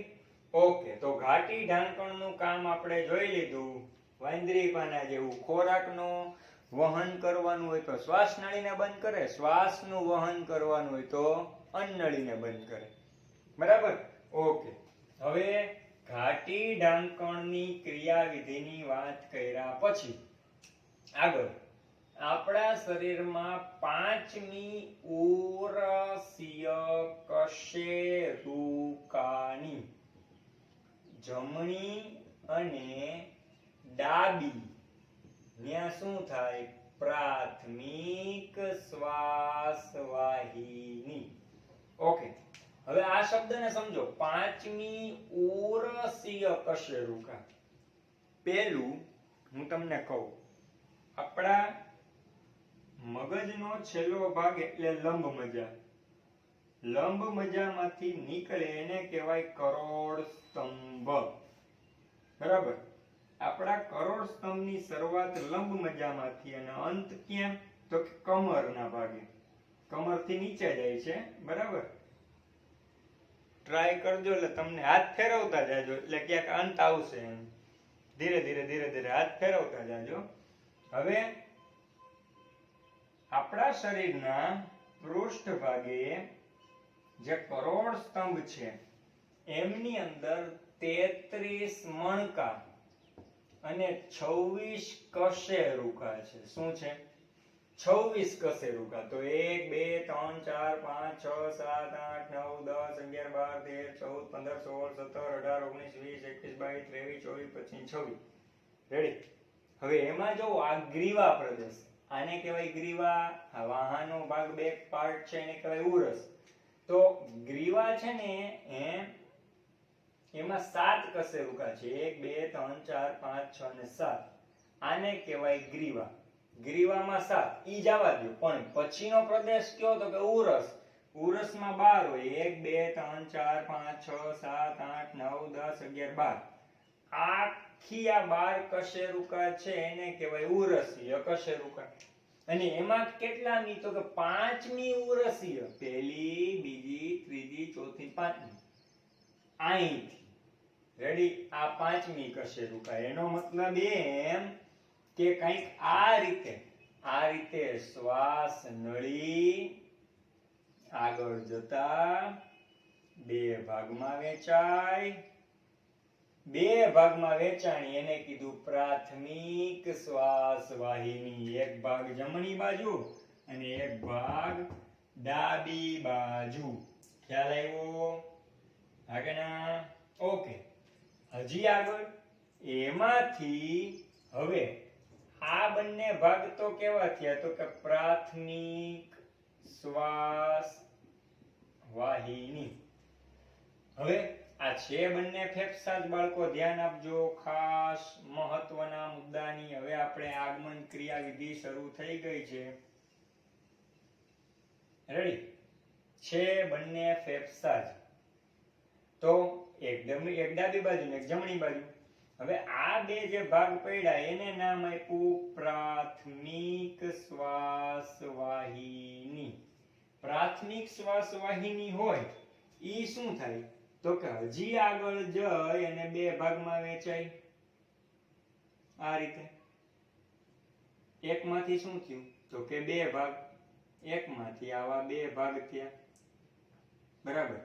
S1: ઓકે, તો ઘાટી ઢાંકણનું કામ આપણે જોઈ લીધું. વાંદરી પાના જેવું. ખોરાકનું વહન કરવાનું હોય તો શ્વાસ નળીને બંધ કરે, શ્વાસનું વહન કરવાનું હોય તો અન્નનળીને બંધ કરે. બરાબર? ઓકે. હવે ઘાટી ઢાંકણની ક્રિયાવિધિની વાત કર્યા પછી આગળ આપણા શરીરમાં 5મી ઉરસીય કશેરુકાની જમણી અને ડાબી ત્યાં શું થાય? પ્રાથમિક શ્વાસ વાહિની. ઓકે, હવે આ શબ્દને સમજો. 5મી ઉરસીય કશેરુકા. પેલું હું તમને કહું, આપણા મગજનો છેલ્લો ભાગ એટલે લંબ મજા. લંબ મજામાંથી નીકળે એને કહેવાય કરોડ સ્તંભ. બરાબર? આપણા કરોડ સ્તંભની શરૂઆત લંબ મજામાંથી અને અંત ક્યાં? તો કમરના ભાગે. કમરથી નીચે જાય છે. બરાબર? ટ્રાય કરજો, એટલે તમને હાથ ફેરવતા જાજો, એટલે ક્યાંક અંત આવશે. એમ ધીરે ધીરે ધીરે ધીરે હાથ ફેરવતા જાજો. હવે આપણા શરીરના પૃષ્ઠભાગે જે કરોડ સ્તંભ છે એમની અંદર 33 મણકા અને 26 કશેરુકા છે. શું છે? 26 કશેરુકા. તો 1 2 3 4 5 6 7 8 9 10 11 12 13 14 15 16 17 18 19 20 21 22 23 24 25 26. રેડી? હવે એમાં જો આ ગ્રીવા પ્રદેશ, આને કહેવાય ગ્રીવા. આ વાહાનો ભાગ બેક પાર્ટ છે એને કહેવાય ઉરસ. તો ગ્રીવા છે ને એમાં 7 કશેરુકા છે. 1 2 3 4 5 6 અને 7. આને કહેવાય ગ્રીવા. ગ્રીવામાં 7 ઈ જવા દો, પણ પછીનો પ્રદેશ કયો? તો કે ઉરસ. ઉરસમાં 12 હોય. 1 2 3 4 5 6 7 8 9 10 11 12. આખી આ 12 કશેરુકા છે એને કહેવાય ઉરસીય કશેરુકા. અને એમાં કેટલામી? તો કે 5મી ઉરસીય. પહેલી, બીજી, ત્રીજી, ચોથી, પાંચમી. અહીંથી. રેડી? આ 5મી કશેરુકા. એનો મતલબ એમ કે કંઈક આ રીતે શ્વાસ નળી આગળ જતા 2 ભાગમાં વેચાય. 2 ભાગમાં વેચાણી એને કીધું પ્રાથમિક શ્વાસ વાહિની. એક ભાગ જમણી બાજુ અને એક ભાગ ડાબી બાજુ. ખ્યાલ આવ્યો? આગળના? ઓકે. હજી આગળ એમાંથી હવે આ બંને ભાગ તો કેવા થયા? તો કે પ્રાથમિક શ્વાસ વાહિની. હવે આ છે બંને ફેફસા જ બાળકો, ધ્યાન આપજો. ખાસ મહત્વના મુદ્દાની હવે આપણે આગમન ક્રિયાવિધિ શરૂ થઈ ગઈ છે. રેડી? છે બંને ફેફસા જ. તો એક ડાબી બાજુ ને એક જમણી બાજુ. હવે આ બે જે ભાગ પડ્યા એને નામ આપ્યું પ્રાથમિક શ્વાસ વાહિની. પ્રાથમિક શ્વાસ વાહિની હોય ઈ શું થાય? તો કે હજી આગળ જઈ અને 2 ભાગમાં વેચાય. આ રીતે એકમાંથી શું થયું? તો કે 2 ભાગ. એકમાંથી આવા 2 ભાગ થયા. બરાબર?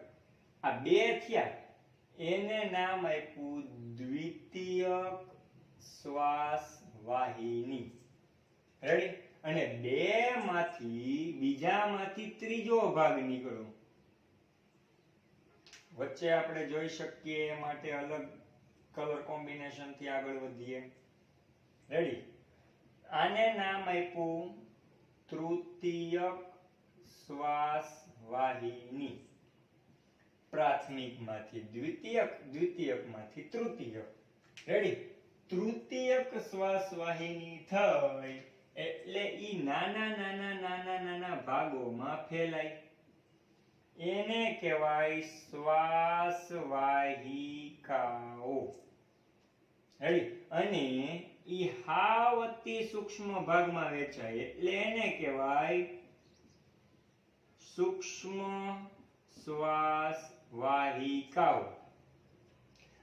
S1: આ 2 થયા એને નામ આપ્યું દ્વિતીયક શ્વાસ વાહિની. રેડી? અને 2 માંથી બીજામાંથી ત્રીજો ભાગ નીકળ્યો. વચ્ચે આપણે જોઈ શકીએ એ માટે અલગ કલર કોમ્બિનેશન થી આગળ વધીએ. રેડી. આને નામ આપ્યું તૃતીયક શ્વાસ વાહિની. પ્રાથમિકમાંથી દ્વિતીયક, દ્વિતીયકમાંથી તૃતીયક. રેડી. તૃતીયક શ્વાસ વાહિની થઈ એટલે ઈ નાના નાના નાના નાના ભાગોમાં ફેલાય. એને કહેવાય શ્વાસ વાહિકાઓ. રેડી. અને ઈ હાવ અતિ સૂક્ષ્મ ભાગમાં વહેંચાય એટલે એને કહેવાય સૂક્ષ્મ શ્વાસ વાહિકાઓ.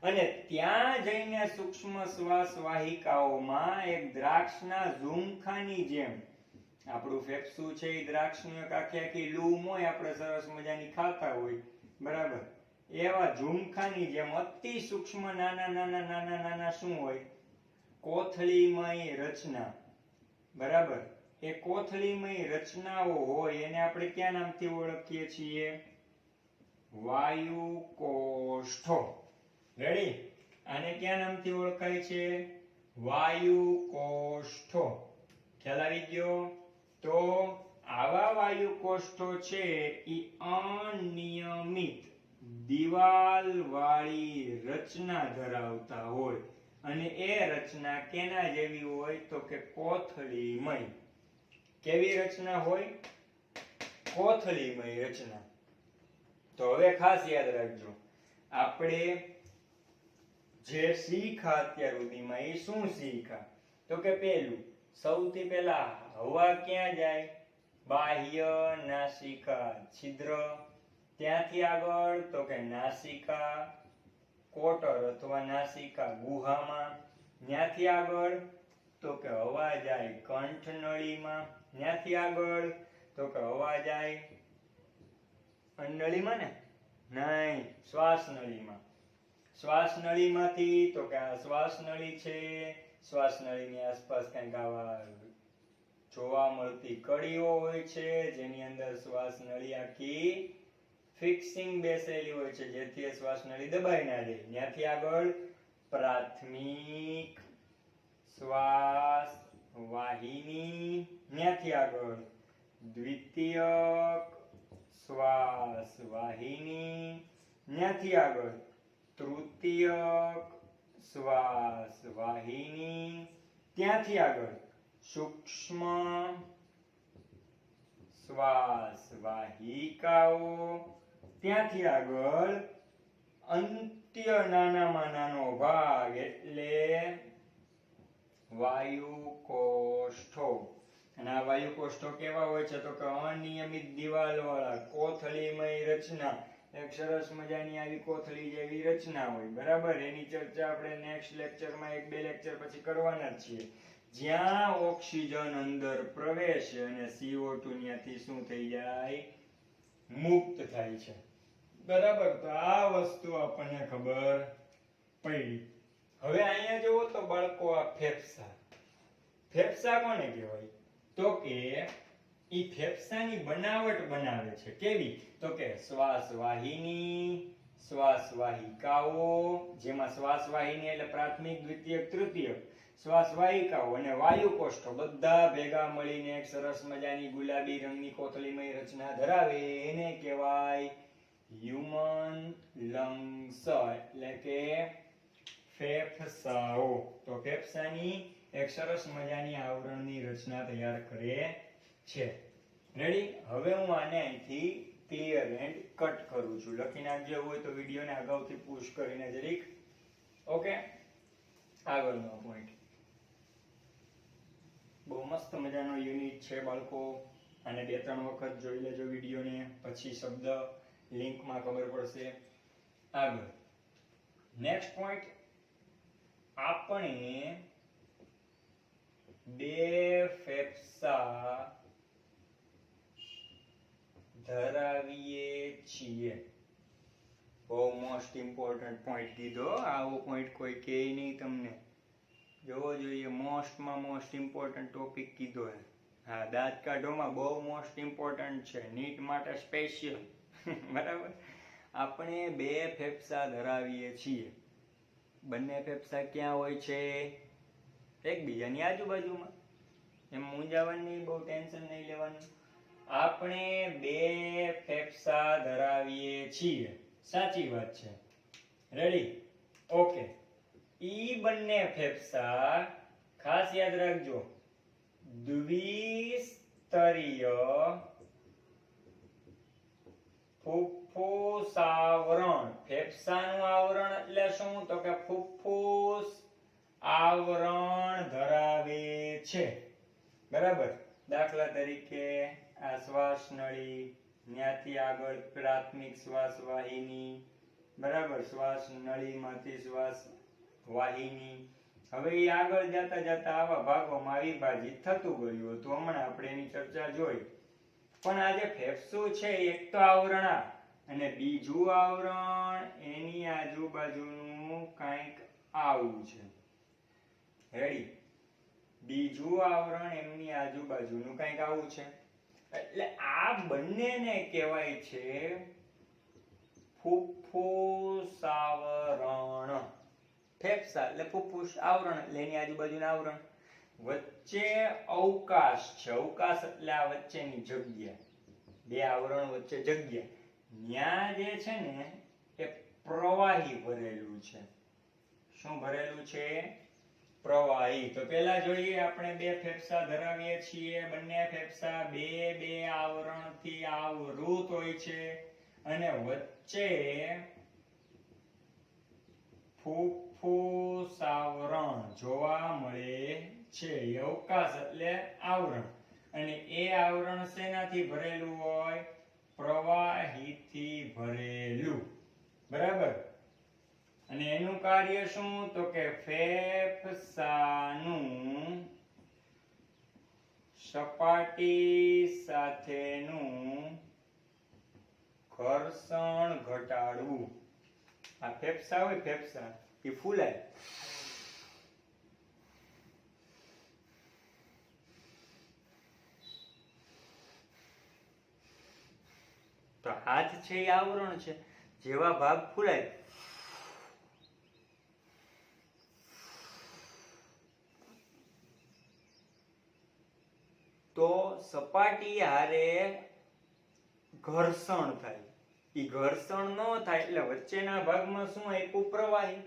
S1: અને ત્યાં જઈને સૂક્ષ્મ શ્વાસ વાહિકાઓમાં એક દ્રાક્ષના ઝુમખાની જેમ, આપણું ફેફસું છે એ દ્રાક્ષનું એક આખી આખી લૂમ હોય, આપણે સરસ મજાની ખાતા હોય, બરાબર, એવા ઝુમખાની જેમ અતિ સૂક્ષ્મ નાના નાના નાના નાના શું હોય? કોથળીમય રચના. બરાબર. એ કોથળીમય રચનાઓ હોય એને આપણે કયા નામથી ઓળખીએ છીએ? વાયુકોષ્ઠો. રેડી. આને કયા નામથી ઓળખાય છે? વાયુકોષ્ઠો. ખ્યાલ આવી ગયો? તો આવા વાયુકોષ્ઠો છે એ અનિયમિત દિવાલ વાળી રચના ધરાવતા હોય. અને એ રચના કેના જેવી હોય? તો કે કોથળીમય. કેવી રચના હોય? કોથળીમય રચના. તો હવે ખાસ યાદ રાખજો, આપણે જે શીખા અત્યાર સુધીમાં એ શું શીખા? તો કે પહેલું, સૌથી પહેલા હવા ક્યાં જાય? બાહ્ય નાસિકા છિદ્ર. ત્યાંથી આગળ તો કે નાસિકા કોટર અથવા નાસિકા ગુહામાં. ત્યાંથી આગળ તો કે હવા જાય કંઠનળીમાં. ત્યાંથી આગળ તો કે હવા જાય અંડળીમાં ને? નહીં, શ્વાસનળીમાં. શ્વાસનળીમાંથી તો કે આ શ્વાસનળી છે, શ્વાસનળીની આસપાસ કંઈક આવા જોવા મળતી કડીઓ હોય છે જેની અંદર શ્વાસનળી આખી ફિક્સિંગ બેસેલી હોય છે જેથી શ્વાસનળી દબાઈ ના જાય. ત્યાંથી આગળ પ્રાથમિક શ્વાસ વાહિની. ત્યાંથી આગળ દ્વિતીયક શ્વાસ વાહિની. ત્યાંથી આગળ તૃતીયક શ્વાસ વાહિની. ત્યાંથી આગળ સૂક્ષ્મ શ્વાસ વાહિકાઓ. ત્યાંથી આગળ અંત્ય નાનામાં નાનો ભાગ એટલે વાયુકોષ્ઠો. અને આ વાયુકોષ્ઠો કેવા હોય છે? તો કે અનિયમિત દિવાલ વાળા કોથળીમય રચના. એક સરસ મજાની આવી કોથળી જેવી રચના હોય, બરાબર. એની ચર્ચા આપણે નેક્સ્ટ લેક્ચરમાં 1-2 લેક્ચર પછી કરવાના જ છીએ. જ્યાં ઓક્સિજન અંદર પ્રવેશે અને CO2 ત્યાંથી શું થઈ જાય? મુક્ત થાય છે, બરાબર. તો આ વસ્તુ આપણને ખબર પડી. હવે અહીંયા જુઓ તો બાળકો, આ ફેફસા. ફેફસા કોને કહેવાય? તો કે ઈ ફેફસાની બનાવટ બનાવે છે. કેવી? તો કે શ્વાસ વાહિની, શ્વાસ વાહિકાઓ, જેમાં શ્વાસ વાહિની એટલે પ્રાથમિક, દ્વિતીયક, તૃતીયક, શ્વાસ વાહિકાઓ અને વાયુકોષ્ઠો બધા ભેગા મળીને એક સરસ મજાની ગુલાબી રંગની કોથળીમય રચના ધરાવે. એને કહેવાય હ્યુમન લંગ્સ એટલે કે ફેફસાઓ. તો ફેફસાની એક સરસ મજાની આવરણની રચના તૈયાર કરે છે. રેડી. હવે હું આને અહીંથી ક્લિયર એન્ડ કટ કરું છું. લખી નાખજો હોય તો વિડીયોને અગાઉથી પુશ કરીને જરીક. ઓકે. આગળનો પોઈન્ટ બહુ મસ્ત મજાનો યુનિટ છે બાળકો. આને 2-3 વખત જોઈ લેજો વિડીયોને, પછી શબ્દ લિંકમાં ખબર પડશે. આગળ નેક્સ્ટ પોઈન્ટ, આપણે 2 ફેફસા ધરાવીએ છીએ. બહુ મોસ્ટ ઇમ્પોર્ટન્ટ પોઈન્ટ કીધો. આવો પોઈન્ટ કોઈ કહે નહીં તમને. જોવો જોઈએ, મોસ્ટમાં મોસ્ટ ઇમ્પોર્ટન્ટ ટોપિક કીધો હે. હા, દાંત કાઢોમાં બહુ મોસ્ટ ઇમ્પોર્ટન્ટ છે, નીટ માટે સ્પેશિયલ. બરાબર. આપણે 2 ફેફસા ધરાવીએ છીએ. બંને ફેફસા ક્યાં હોય છે? એકબીજાની આજુબાજુમાં. એમ મૂંઝાવાની બહુ ટેન્શન નહીં લેવાનું. આપણે બે ફેફસા ધરાવીએ છીએ, સાચી વાત છે. રેડી? ઓકે. ઈ બંને ફેફસા ખાસ યાદ રાખજો, દ્વિસ્તરીય ફુફ્ફુસ આવરણ. ફેફસાનું આવરણ એટલે શું? તો કે ફુફ્ફુસ આવરણ ધરાવે છે. બરાબર? દાખલા તરીકે આ શ્વાસ નળી, ત્યાંથી આગળ પ્રાથમિક શ્વાસ વાહિની, બરાબર? શ્વાસ નળીમાંથી શ્વાસ વાહિની. હવે એ આગળ જતા જતા આવા ભાગોમાં વિભાજિત થતું ગયું હતું. હમણાં આપણે એની ચર્ચા જોઈ. પણ આ જે ફેફસું છે એક તો આવરણ અને બીજું આવરણ એની આજુબાજુનું કંઈક આવું છે. રેડી? બીજું આવરણ એમની આજુબાજુનું કંઈક આવું છે. એટલે આ બંનેને કહેવાય છે ફુફ્ફુસ આવરણ. ફેફસા એટલે ફુફ્ફુસ, આવરણ એટલે એની આજુબાજુનું આવરણ. વચ્ચે અવકાશ છે. અવકાશ એટલે આ વચ્ચેની જગ્યા, બે આવરણ વચ્ચે જગ્યા. ન્યા જે છે ને એ પ્રવાહી ભરેલું છે. શું ભરેલું છે? પ્રવાહી. તો પેલા જોઈએ, આપણે બે ફેફસા ધરાવીએ છીએ. બંને ફેફસા બે બે આવરણથી આવૃત હોય છે અને વચ્ચે ફુફ્ફુસ આવરણ જોવા મળે છે. અવકાશ એટલે આવરણ. અને એ આવરણ શેનાથી ભરેલું હોય? પ્રવાહીથી ભરેલું. બરાબર? અને એનું કાર્ય શું? તો કે ફેફસાનું સપાટી સાથેનું ઘર્ષણ ઘટાડવું. આ ફેફસા હોય, ફેફસા એ ફૂલાય. તો હાથ છે એ આવરણ છે. જેવા ભાગ ફૂલાય તો સપાટી હારે ઘર્ષણ થાય. ઈ ઘર્ષણ ન થાય એટલે વચ્ચેના ભાગમાં શું આપ્યું? પ્રવાહી.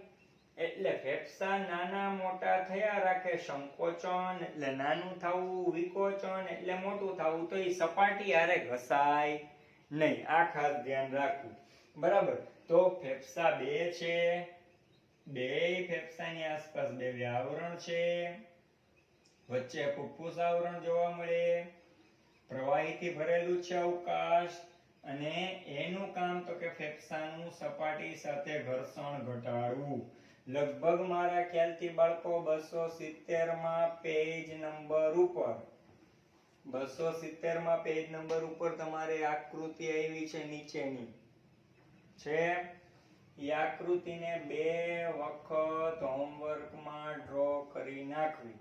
S1: એટલે ફેફસા નાના મોટા થયા રાખે. સંકોચન એટલે નાનું થવું, વિકોચન એટલે મોટું થવું. તો ઈ સપાટી હારે ઘસાય નહીં. આ ખાસ ધ્યાન રાખવું. બરાબર? તો ફેફસા બે છે, બે ફેફસાની આસપાસ બે આવરણ છે. વચ્ચે ફુફ્ફુસ આવરણ જોવા મળે. પ્રવાહીથી ભરેલું છે અવકાશ. અને એનું કામ તો કે ફેફસાનું સપાટી સાથે ઘર્ષણ ઘટાડવું. લગભગ મારા ખ્યાલથી બાળકો 270 માં પેજ નંબર ઉપર 270 માં પેજ નંબર ઉપર તમારે આકૃતિ આવી છે નીચેની છે. એ આકૃતિને 2 વખત હોમવર્કમાં ડ્રો કરી નાખવી.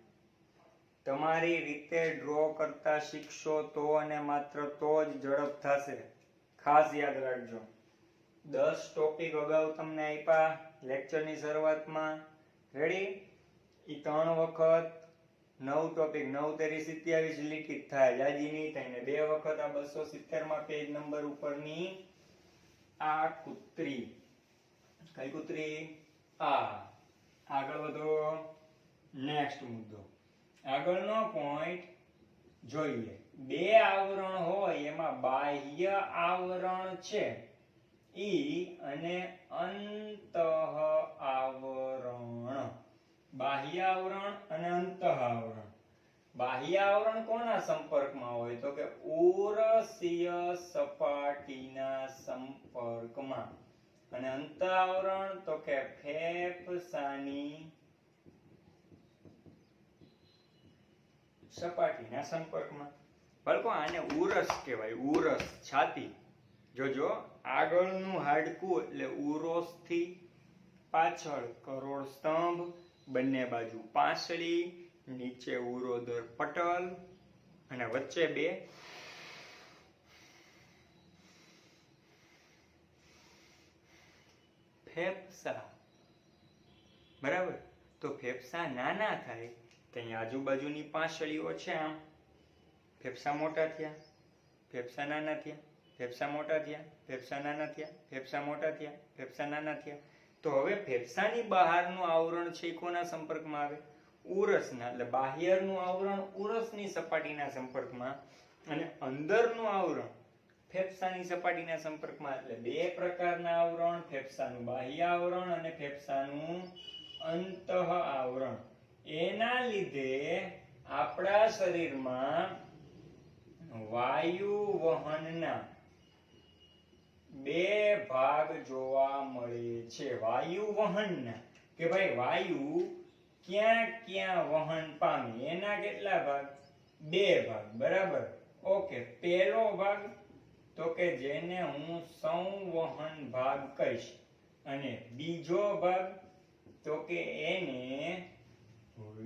S1: તમારી રીતે ડ્રો કરતા શીખશો તો અને માત્ર તો જ ઝડપ થશે. ખાસ યાદ રાખજો. 10 ટોપિક અગાઉ તમને આપ્યા લેક્ચરની શરૂઆતમાં. રેડી? ઈ 3 વખત 9 ટોપિક, 9 તેરી 27 લીટી થાય. જાજી નહીં થાય ને 2 વખત આ 270 માં પેજ નંબર ઉપરની આ કૂતરી. કઈ કૂતરી? આ. આગળ વધો. નેક્સ્ટ મુદ્દો. આગળનો પોઈન્ટ જોઈએ. બે આવરણ હોય એમાં બાહ્ય આવરણ છે ઈ અને અંતઃ આવરણ. બાહ્ય આવરણ અને અંતઃ આવરણ. બાહ્ય આવરણ કોના સંપર્કમાં હોય? તો કે ઉરસીય સપાટીના સંપર્કમાં. અને અંતઃ આવરણ તો કે ફેફસાની સપાટીના સંપર્કમાં. બાળકો આને ઉરસ કહેવાય. ઉરસ, છાતી. જોજો, આગળનું હાડકું એટલે ઉરોસથી પાછળ કરોડ સ્તંભ, બંને બાજુ પાંસળી, નીચે ઉરોદર પટલ અને વચ્ચે બે ફેફસા. બરાબર. તો ફેફસા નાના થાય તો અહીં આજુબાજુની પાંસળીઓ છે, આમ ફેફસા મોટા થયા, ફેફસા નાના થયા, ફેફસા મોટા થયા, ફેફસા નાના થયા, ફેફસા મોટા થયા, ફેફસા નાના થયા. તો હવે ફેફસાની બહારનું આવરણ છે એ કોના સંપર્કમાં આવે? ઉરસના. એટલે બાહ્યનું આવરણ ઉરસની સપાટીના સંપર્કમાં અને અંદરનું આવરણ ફેફસાની સપાટીના સંપર્કમાં. એટલે બે પ્રકારના આવરણ, ફેફસાનું બાહ્ય આવરણ અને ફેફસાનું અંતઃ આવરણ. એના લીધે આપણા શરીરમાં વાયુ વહનના બે ભાગ જોવા મળે છે. વાયુ વહનના, કે ભાઈ વાયુ ક્યાં ક્યાં વહન પામે, એના કેટલા ભાગ? બે ભાગ. બરાબર. ઓકે. પહેલો ભાગ તો કે જેને હું સંવહન ભાગ કહીશ, અને બીજો ભાગ તો કે એને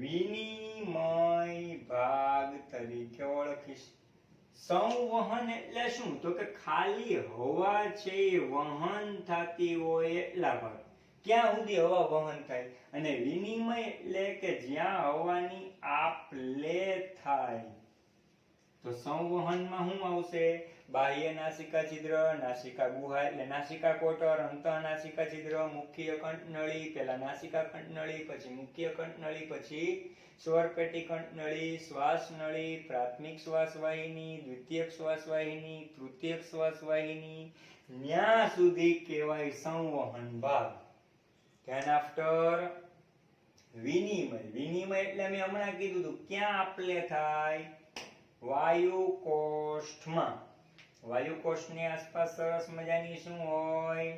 S1: વિનિમય ભાગ તરીકે ઓળખીશ. સંવહન એટલે શું? તો કે ખાલી હવા છે એ વહન થતી હોય એટલા ભાગ, ક્યાં સુધી હવા વહન થાય. અને વિનિમય એટલે કે જ્યાં હવાની આપ લે થાય. તો સંવહનમાં શું આવશે? બાહ્ય નાસિકા છિદ્ર, નાસિકા ગુહા એટલે નાસિકા કોટર, અંતઃ નાસિકા છિદ્ર, મુખ્ય કંઠનળી, પહેલા નાસિકા કંઠનળી, પછી મુખ્ય કંઠનળી, પછી સ્વરપેટી કંઠનળી, શ્વાસ નળી, પ્રાથમિક શ્વાસ વાહિની, દ્વિતીયક શ્વાસ વાહિની, તૃતીયક શ્વાસ વાહિની, ન્યા સુધી કહેવાય સંવહન ભાગ. ધ્યાન આફ્ટર વિનિમય. વિનિમય એટલે મેં હમણાં કીધું હતું, ક્યાં આપલે થાય? વાયુ કોષ્ઠમાં. વાયુ કોષ્ઠની આસપાસ સરસ મજાની શું હોય?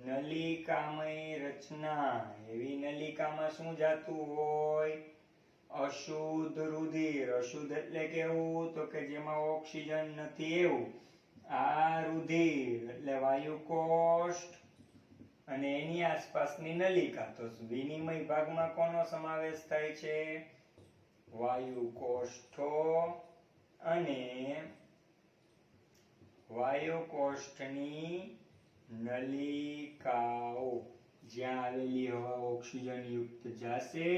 S1: નલિકામય રચના. એવી નલિકામાં શું જાતું હોય? અશુદ્ધ રુધિર. અશુદ્ધ એટલે કેવું? તો કે જેમાં ઓક્સિજન નથી એવું. આ રુધિર એટલે વાયુ કોષ્ઠ અને એની આસપાસની નલિકા. તો વિનિમય ભાગમાં કોનો સમાવેશ થાય છે? વાયુ કોષ્ઠો અને વાયુ કોષ્ઠની નલિકાઓ. જ્યાં આવેલી હવા ઓક્સિજન યુક્ત જાશે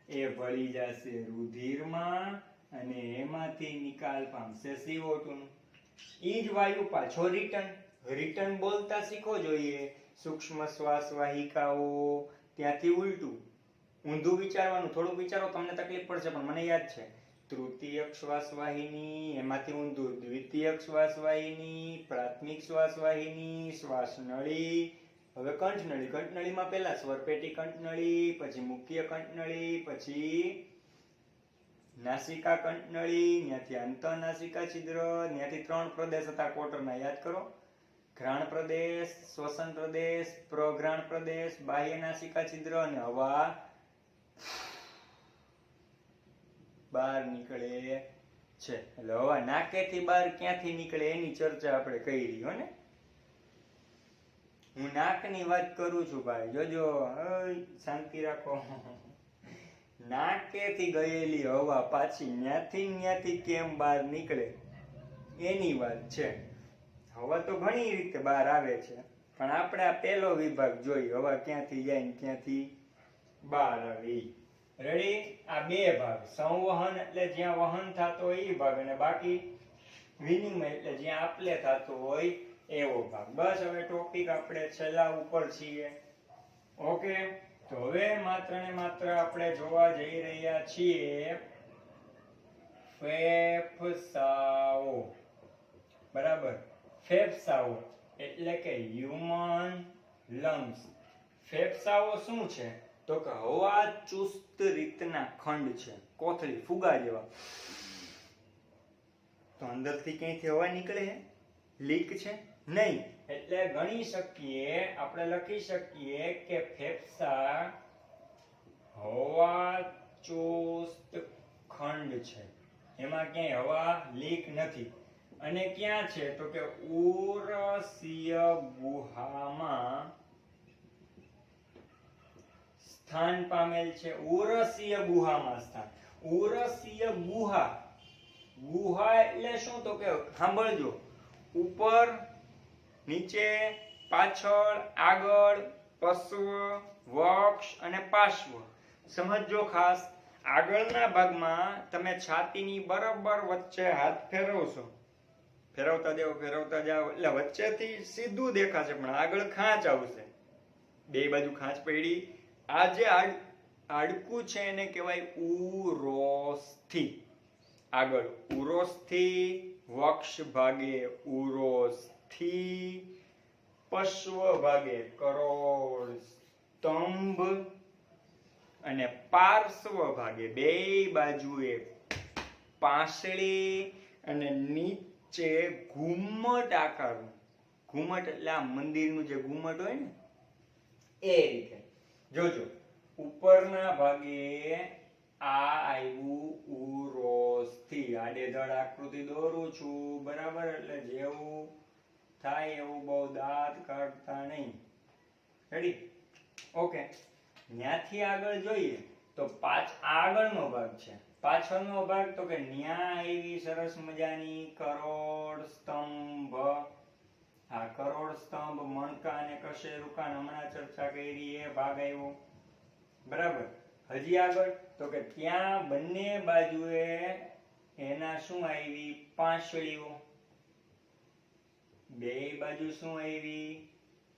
S1: એ ભળી જશે રુધિરમાં અને એમાંથી નિકાલ પામશે CO2 નું. ઈ જ વાયુ પાછો રિટર્ન બોલતા શીખો જોઈએ. સૂક્ષ્મ શ્વાસ વાહિકાઓ, ત્યાંથી ઉલટું ઊંધું વિચારવાનું. થોડુંક વિચારો, તમને તકલીફ પડશે પણ મને યાદ છે. તૃતીયક શ્વાસ વાહિની, એમાંથી ઊંધું દ્વિતીયક શ્વાસ વાહિની, પ્રાથમિક શ્વાસ વાહિની, શ્વાસ નળી, હવે કંઠનળી. કંઠનળીમાં પહેલા સ્વરપેટી કંઠનળી, પછી મુખ્ય કંઠનળી, પછી નાસિકા કંઠનળી, ત્યાંથી અંતઃનાસિકા છિદ્ર, ત્યાંથી 3 પ્રદેશ હતા કોટરના, યાદ કરો. ઘ્રાણ પ્રદેશ, શ્વસન પ્રદેશ, પ્રઘ્રાણ પ્રદેશ, બાહ્ય નાસિકા છિદ્ર અને હવા બહાર નીકળે છે. એટલે હવા નાકેથી બહાર ક્યાંથી નીકળે એની ચર્ચા આપણે કરી હો ને. હું નાકની વાત કરું છું ભાઈ, જોજો. શાંતિ રાખો. નાકેથી ગયેલી હવા પાછી ન્યાથી કેમ બહાર નીકળે એની વાત છે. હવા તો ઘણી રીતે બહાર આવે છે, પણ આપણે આ પહેલો વિભાગ જોઈ, હવા ક્યાંથી જાય ને ક્યાંથી બહાર આવે. રેડી? આ બે ભાગ. સંવહન એટલે જ્યાં વહન થતો હોય એ ભાગ, અને બાકી વિનિમય એટલે જ્યાં આપલે થતો હોય એવો ભાગ. બસ હવે ટોપિક આપણે છેલ્લા ઉપર છીએ. ઓકે. તો હવે માત્ર ને માત્ર આપણે જોવા જઈ રહ્યા છીએ ફેફસાઓ. બરાબર. ફેફસાઓ એટલે કે હ્યુમન લંગ્સ. ફેફસાઓ શું છે? તો કે હવા ચુસ્ત રીતના ખંડ છે, કોથળી, ફુગા જેવા. તો અંદરથી ક્યાંયથી હવા નીકળે છે? લીક છે? નહીં. એટલે ગણી શકીએ, આપણે લખી શકીએ કે ફેફસા હવા ચુસ્ત ખંડ છે. એમાં ક્યાંય હવા લીક નથી. અને ક્યાં છે? તો કે ઉરસીય ગુહામાં સ્થાન પામેલ છે. ઉરસીય ગુહામાં સ્થાન. ઉરસીય ગુહા. ગુહા એટલે શું? તો કે સાંભળજો, ઉપર, નીચે, પાછળ, આગળ, પશ્વ, વક્ષ અને પાર્શ્વ. સમજો ખાસ, આગળના ભાગમાં તમે છાતીની બરાબર વચ્ચે હાથ ફેરવશો, ફેરવતા જાઓ એટલે વચ્ચેથી સીધું દેખાશે પણ આગળ ખાંચ આવશે, બે બાજુ ખાંચ પડી. આ જે હાડકું છે એને કહેવાય ઉરોસ્થિ. આગળ ઉરોસ્થિ, વક્ષ ભાગે ઉરોસ્થિ, પશ્વ ભાગે કરોડ સ્તંભ અને પાર્શ્વ ભાગે બે બાજુએ પાંસળી અને નીચે ઘુમ્મટ આકારનું. ઘુમ્મટ એટલે આ મંદિરનું જે ઘુમ્મટ હોય ને એ રીતે. જોજો, ઉપરના ભાગે આ આવ્યું ઉરોસ્થિ. આડેધડ આકૃતિ દોરું છું, બરાબર? એટલે જેવું થાય એવું બહુ દાંત કાઢતા નહીં. રેડી? ઓકે. ત્યાંથી આગળ જોઈએ તો આગળનો ભાગ છે. પાછળનો ભાગ તો કે ન્યા આવી સરસ મજાની કરોડ સ્તંભ. આ કરોડ સ્તંભ, મણકા અને કશેરુકા હમણાં ચર્ચા કરી એ ભાગ આવ્યો, બરાબર? હજી આગળ તો કે ત્યાં બંને બાજુએ એના શું આવી? પાંસળીઓ. બે બાજુ શું આવી?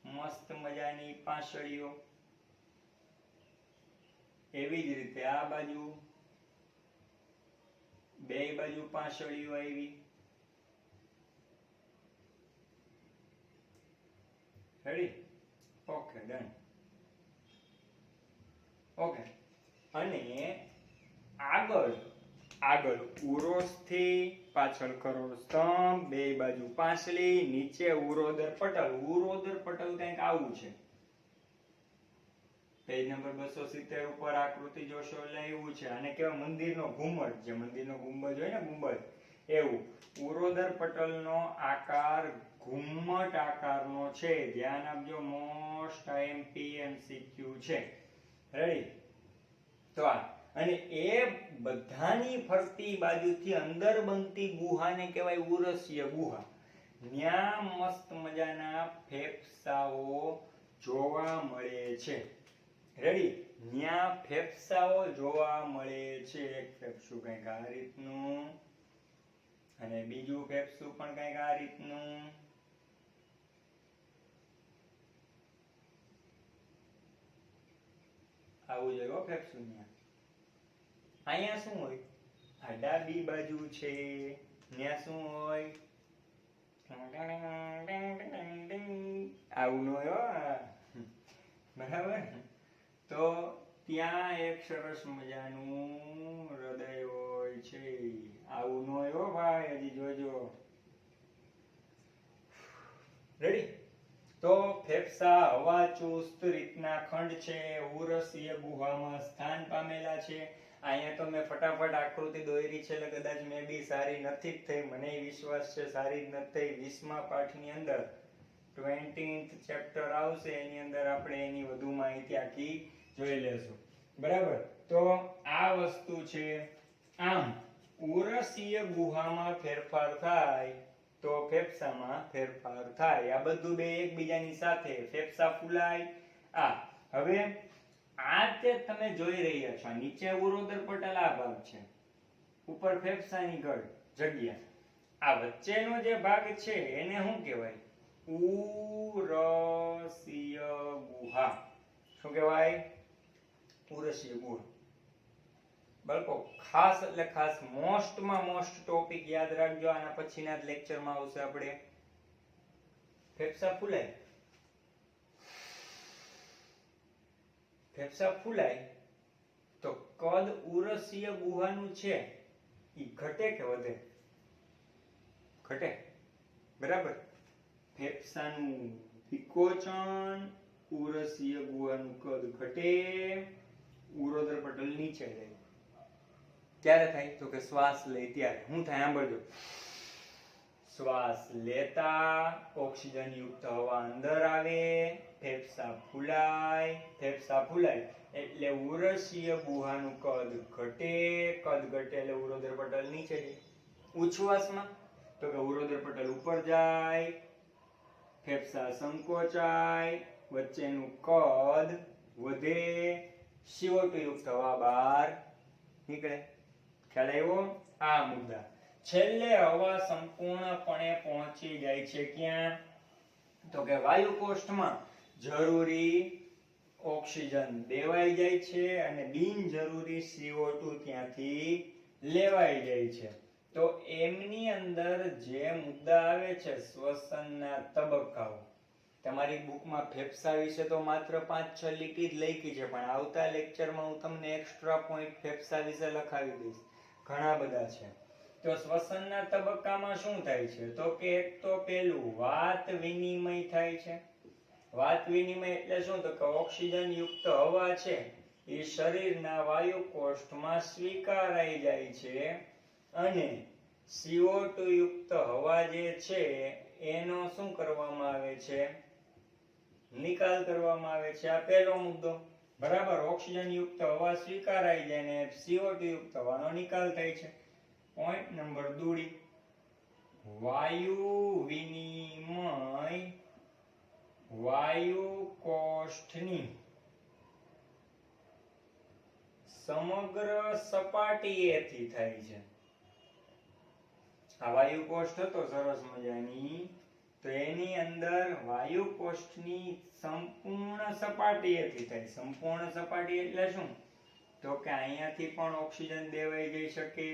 S1: મસ્ત મજાની પાંસળીઓ. એવી જ રીતે આ બાજુ બે બાજુ પાંસળીઓ આવી. રેડી? Okay, done. ઓકે. અને આગળ ઉરોસ્થિ, પાછળ કરોડ સ્તંભ, બે બાજુ પાંસળી, નીચે ઉરોદર પટલ. ઉરોદર પટલ કંઈક આવું છે. પેજ નંબર 270 ઉપર આકૃતિ જોશો એટલે એવું છે. આને કહેવાય મંદિરનો ઘુમ્મટ. જે મંદિરનો ગુંબજ હોય ને, ગુંબજ, એવું. ઉરોદર પટલનો આકાર ઘુમ્મટ આકારનો છે. ધ્યાન આપજો, મોસ્ટ આઈએમપી એમસીક્યુ છે. રેડી? તો આ અને એ બધાની ફરતી બાજુથી અંદર બનતી ગુહાને કહેવાય ઉરસ્ય ગુહા. ન્યા મસ્ત મજાના ફેફસાઓ જોવા મળે છે. રેડી? ન્યા ફેફસાઓ જોવા મળે છે. એક ફેફસું કંઈક આ રીતનું અને બીજું ફેફસું પણ કંઈક આ રીતનું. આવું જોઈએ હો ફેફસું. ન્યા અહીંયા શું હોય? આ ડાબી બાજુ છે, ત્યાં શું હોય? આવું ન હોય, બરાબર? તો ત્યાં એક સરસ મજાનું હૃદય હોય છે. આવું ન હોય હો ભાઈ, હજી જોજો. રેડી? તો ફેફસા હવા ચુસ્ત રીતના ખંડ છે, ઉરસ્ય ગુહામાં સ્થાન પામેલા છે. અહીંયા તો મેં ફટાફટ આકૃતિ દોરી છે એટલે કદાચ મે બી સારી નથી જ થઈ. મને વિશ્વાસ છે સારી જ નથી થઈ. 20મા પાઠની અંદર 20th ચેપ્ટર આવશે, એની અંદર આપણે એની વધુ માહિતી આખી જોઈ લેશું, બરાબર? તો આ વસ્તુ છે. આમ ઉરસ્ય ગુહામાં ફેરફાર થાય તો ફેફસામાં ફેરફાર થાય. આ બધું બે એકબીજાની સાથે. ફેફસા ફૂલાય. હવે આ તે તમે જોઈ રહ્યા છો, નીચે ઉરોદર પટલ આ ભાગ છે, ઉપર ફેફસાની જગ્યા. આ વચ્ચેનો જે ભાગ છે એને શું કહેવાય? ઉરસ્ય ગુહા. શું કહેવાય? ઉરસ્ય ગુહા. બાળકો ખાસ એટલે ખાસ મોસ્ટમાં મોસ્ટ ટોપિક યાદ રાખજો. આના પછીના જ લેક્ચરમાં આવશે આપણે. ફેફસા ફૂલાય. ફેફસા ફૂલાય તો કદ ઉરસ્ય ગુહાનું છે ઈ ઘટે કે વધે? ઘટે, બરાબર? ફેફસાનું વિકોચન, ઉરસ્ય ગુહાનું કદ ઘટે, ઉરોદર પટલ નીચે જાય. ક્યારે થાય? તો કે શ્વાસ લે ત્યારે. શું થાય? સાંભળજો. શ્વાસ લેતા ઓક્સિજન યુક્ત હવા અંદર આવે, ફેફસા ફૂલાય એટલે ઉરસ્ય ગુહાનું કદ ઘટે. કદ ઘટે એટલે ઉરોદર પટલ નીચે જાય. ઉચ્છ્વાસમાં તો કે ઉરોદર પટલ ઉપર જાય, ફેફસા સંકોચાય, વચ્ચેનું કદ વધે, CO2 યુક્ત હવા બહાર નીકળે. ખ્યાલ આવ્યો? આ મુદ્દા. છેલ્લે હવા સંપૂર્ણપણે પહોંચી જાય છે ક્યાં? તો કે વાયુ કોષ્ઠમાં જરૂરી ઓક્સિજન દેવાઈ જાય છે અને બિનજરૂરી CO2 ત્યાંથી લેવાઈ જાય છે. તો એમની અંદર જે મુદ્દા આવે છે શ્વસનના તબક્કાઓ, તમારી બુકમાં ફેફસા વિશે તો માત્ર 5-6 લીટી જ લખી છે, પણ આવતા લેક્ચરમાં હું તમને એક્સ્ટ્રા પોઈન્ટ ફેફસા વિશે લખાવી દઈશ. ઘણા બધા છે. તો શ્વસનના તબક્કામાં શું થાય છે? તો કે એક તો પેલું વાત વિનિમય થાય છે. વાત વિનિમય એટલે શું? તો કે ઓક્સિજન યુક્ત હવા છે એ શરીરના વાયુ કોષ્ઠમાં સ્વીકારાઈ જાય છે અને CO2 યુક્ત હવા જે છે એનો શું કરવામાં આવે છે? નિકાલ કરવામાં આવે છે. આ પહેલો મુદ્દો. બરાબર. ઓક્સિજન યુક્ત હવા સ્વીકારાઈ જાય ને CO2 યુક્ત હવાનો નિકાલ થાય છે. પોઈન્ટ નંબર 2, વાયુ વિનિમય વાયુ કોષ્ઠની સમગ્ર સપાટીએથી થાય છે. આ વાયુ કોષ્ઠ હતો સરસ મજાની, તો એની અંદર વાયુ કોષ્ઠની સંપૂર્ણ સપાટીએથી થાય. સંપૂર્ણ સપાટી એટલે શું? તો કે અહીંયાથી પણ ઓક્સિજન દેવાઈ જઈ શકે,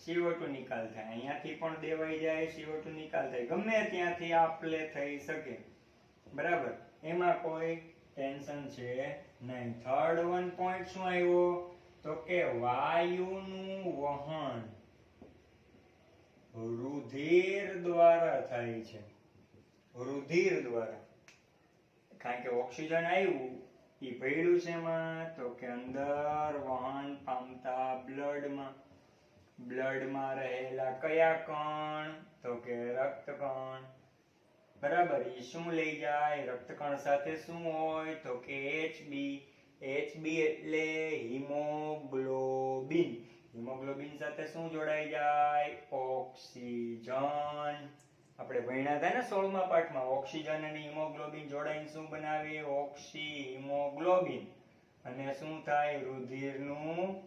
S1: CO2 નિકાલ થાય. અહીંયાથી પણ દેવાઈ જાય, CO2 નિકાલ થાય. ગમે ત્યાંથી આપલે થઈ શકે. બરાબર. એમાં કોઈ ટેન્શન છે નહીં. થર્ડ વન પોઈન્ટ શું આવ્યો? તો કે વાયુનું વહન રુધિર દ્વારા થાય છે. રુધિર દ્વારા. કારણ કે ઓક્સિજન આવ્યું એ ભર્યું છે એમાં? તો કે અંદર વહન પામતા બ્લડમાં. બ્લડમાં રહેલા કયા કણ? તો કે રક્તકણ. બરાબર. એ શું લઈ જાય? રક્તકણ સાથે શું હોય? તો કે HB. HB એટલે હિમોગ્લોબિન. હિમોગ્લોબિન સાથે શું જોડાઈ જાય? ઓક્સિજન. આપણે ભણ્યા હતા ને 16મા પાઠમાં, ઓક્સિજન અને હિમોગ્લોબિન જોડાઈને શું બનાવે? ઓક્સી હિમોગ્લોબિન. અને શું થાય? રુધિરનું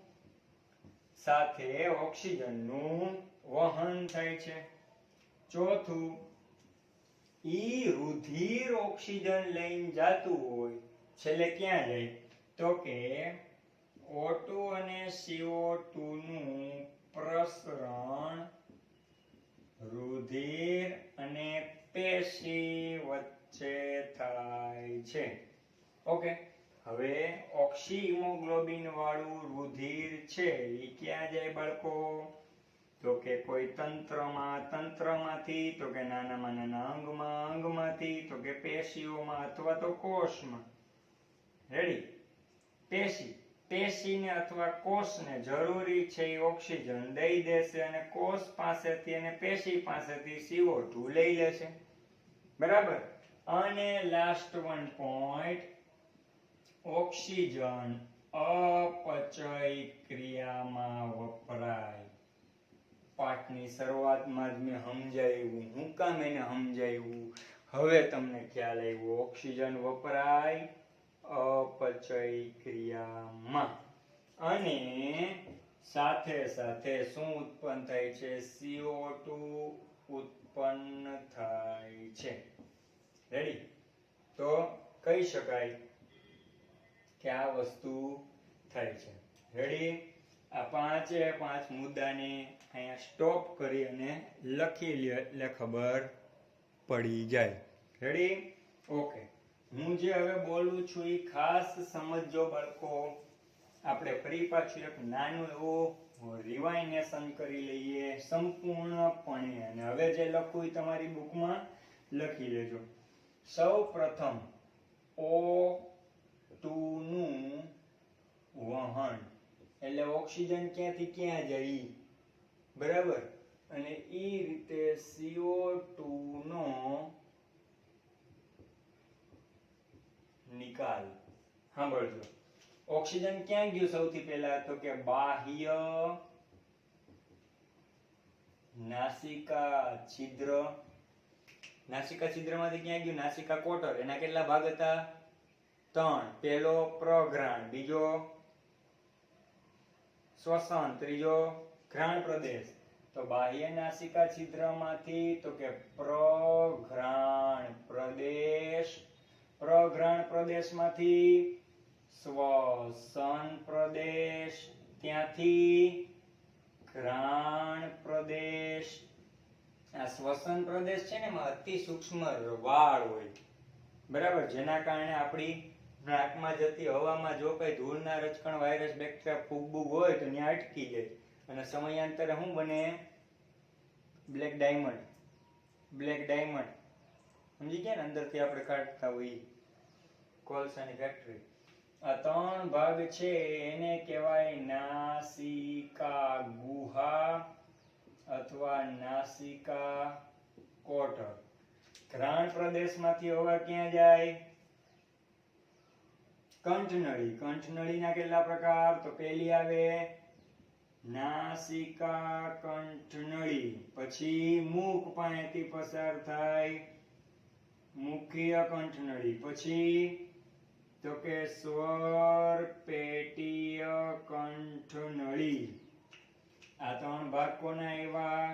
S1: સાથે ઓક્સિજનનું વહન થાય છે. ચોથું, ઈ રુધિર ઓક્સિજન લઈને જાતું હોય, છેલ્લે ક્યાં જાય? તો કે O2 અને CO2 નું પ્રસરણ રુધિર અને પેશી વચ્ચે થાય છે. ઓકે. હવે ઓક્સી હિમોગ્લોબિન વાળું રુધિર છે એ ક્યાં જાય બાળકો? તો કે કોઈ તંત્રમાં, તંત્રમાંથી તો કે નાનામાં નાના અંગમાં, અંગમાંથી તો કે પેશીઓમાં અથવા તો કોષમાં. રેડી? પેશી. પેશીને અથવા કોષને જરૂરી છે એ ઓક્સિજન દઈ દેશે અને કોષ પાસેથી અને પેશી પાસેથી CO2 લઈ લેશે. બરાબર. અને લાસ્ટ વન પોઈન્ટ, ઓક્સિજન અપચય ક્રિયામાં વપરાય. પાઠની શરૂઆતમાં જ મેં સમજાવ્યું. હું કામ એને સમજાવ્યું? હવે તમને ખ્યાલ આવ્યો. ઓક્સિજન વપરાય અપચય ક્રિયામાં અને સાથે સાથે શું ઉત્પન્ન થાય છે? CO2 ઉત્પન્ન થાય છે. રેડી? તો કહી શકાય કે આ વસ્તુ થાય છે. રેડી? આ 5 મુદ્દાને અહીંયા સ્ટોપ કરી અને લખી લે એટલે ખબર પડી જાય. રેડી? ઓકે. હું જે હવે બોલું છું એ ખાસ સમજજો બાળકો. આપણે ફરી પાછું એક નાનું એવું રિવાઇનેશન કરી લઈએ સંપૂર્ણપણે. અને હવે જે લખું એ તમારી બુકમાં લખી લેજો. સૌ પ્રથમ O2 નું વહન એટલે ઓક્સિજન ક્યાંથી ક્યાં જાય? બરાબર. અને એ રીતે CO2 નો નિકાલ. સાંભળજો. ઓક્સિજન ક્યાં ગયું સૌથી પહેલા? તો કે બાહ્ય નાસિકા છિદ્ર. નાસિકા છિદ્રમાંથી ક્યાં ગયું? નાસિકા કોટર. એના કેટલા ભાગ હતા? ત્રણ. પેલો પ્રઘ્રાણ, બીજો શ્વસન, ત્રીજો ઘ્રાણ પ્રદેશ. તો બાહ્ય નાસિકા છિદ્રમાંથી તો કે પ્રઘ્રાણ પ્રદેશ, પ્રઘ્રાણ પ્રદેશમાંથી શ્વસન પ્રદેશ, ત્યાંથી ઘ્રાણ પ્રદેશ. આ શ્વસન પ્રદેશ છે ને એમાં અતિ સૂક્ષ્મ વાળ હોય, બરાબર, જેના કારણે આપણી નાકમાં જતી હવામાં જો કઈ ધૂળના રજકણ, વાયરસ, બેક્ટેરિયા, ફૂગબૂગ હોય તો ત્યાં અટકી જાય અને સમયાંતરે શું બને? Black diamond. બ્લેક ડાયમંડ સમજી ગયા ને, અંદરથી આપણે કાઢતા હોઈએ કોલસાની ફેક્ટરી. આ ત્રણ ભાગ છે એને કહેવાય નાસિકા ગુહા અથવા નાસિકા કોટર. ઘ્રાણ પ્રદેશમાંથી હવા ક્યાં જાય? કંઠનળી. કંઠનળીના કેટલા પ્રકાર? તો પહેલી આવે નાસિકા કંઠનળી, પછી મુખ પાસેથી પસાર થાય મુખીય કંઠનળી, પછી તો કે સ્વરપેટીય કંઠનળી. આ ત્રણ ભાગ કોના આવ્યા?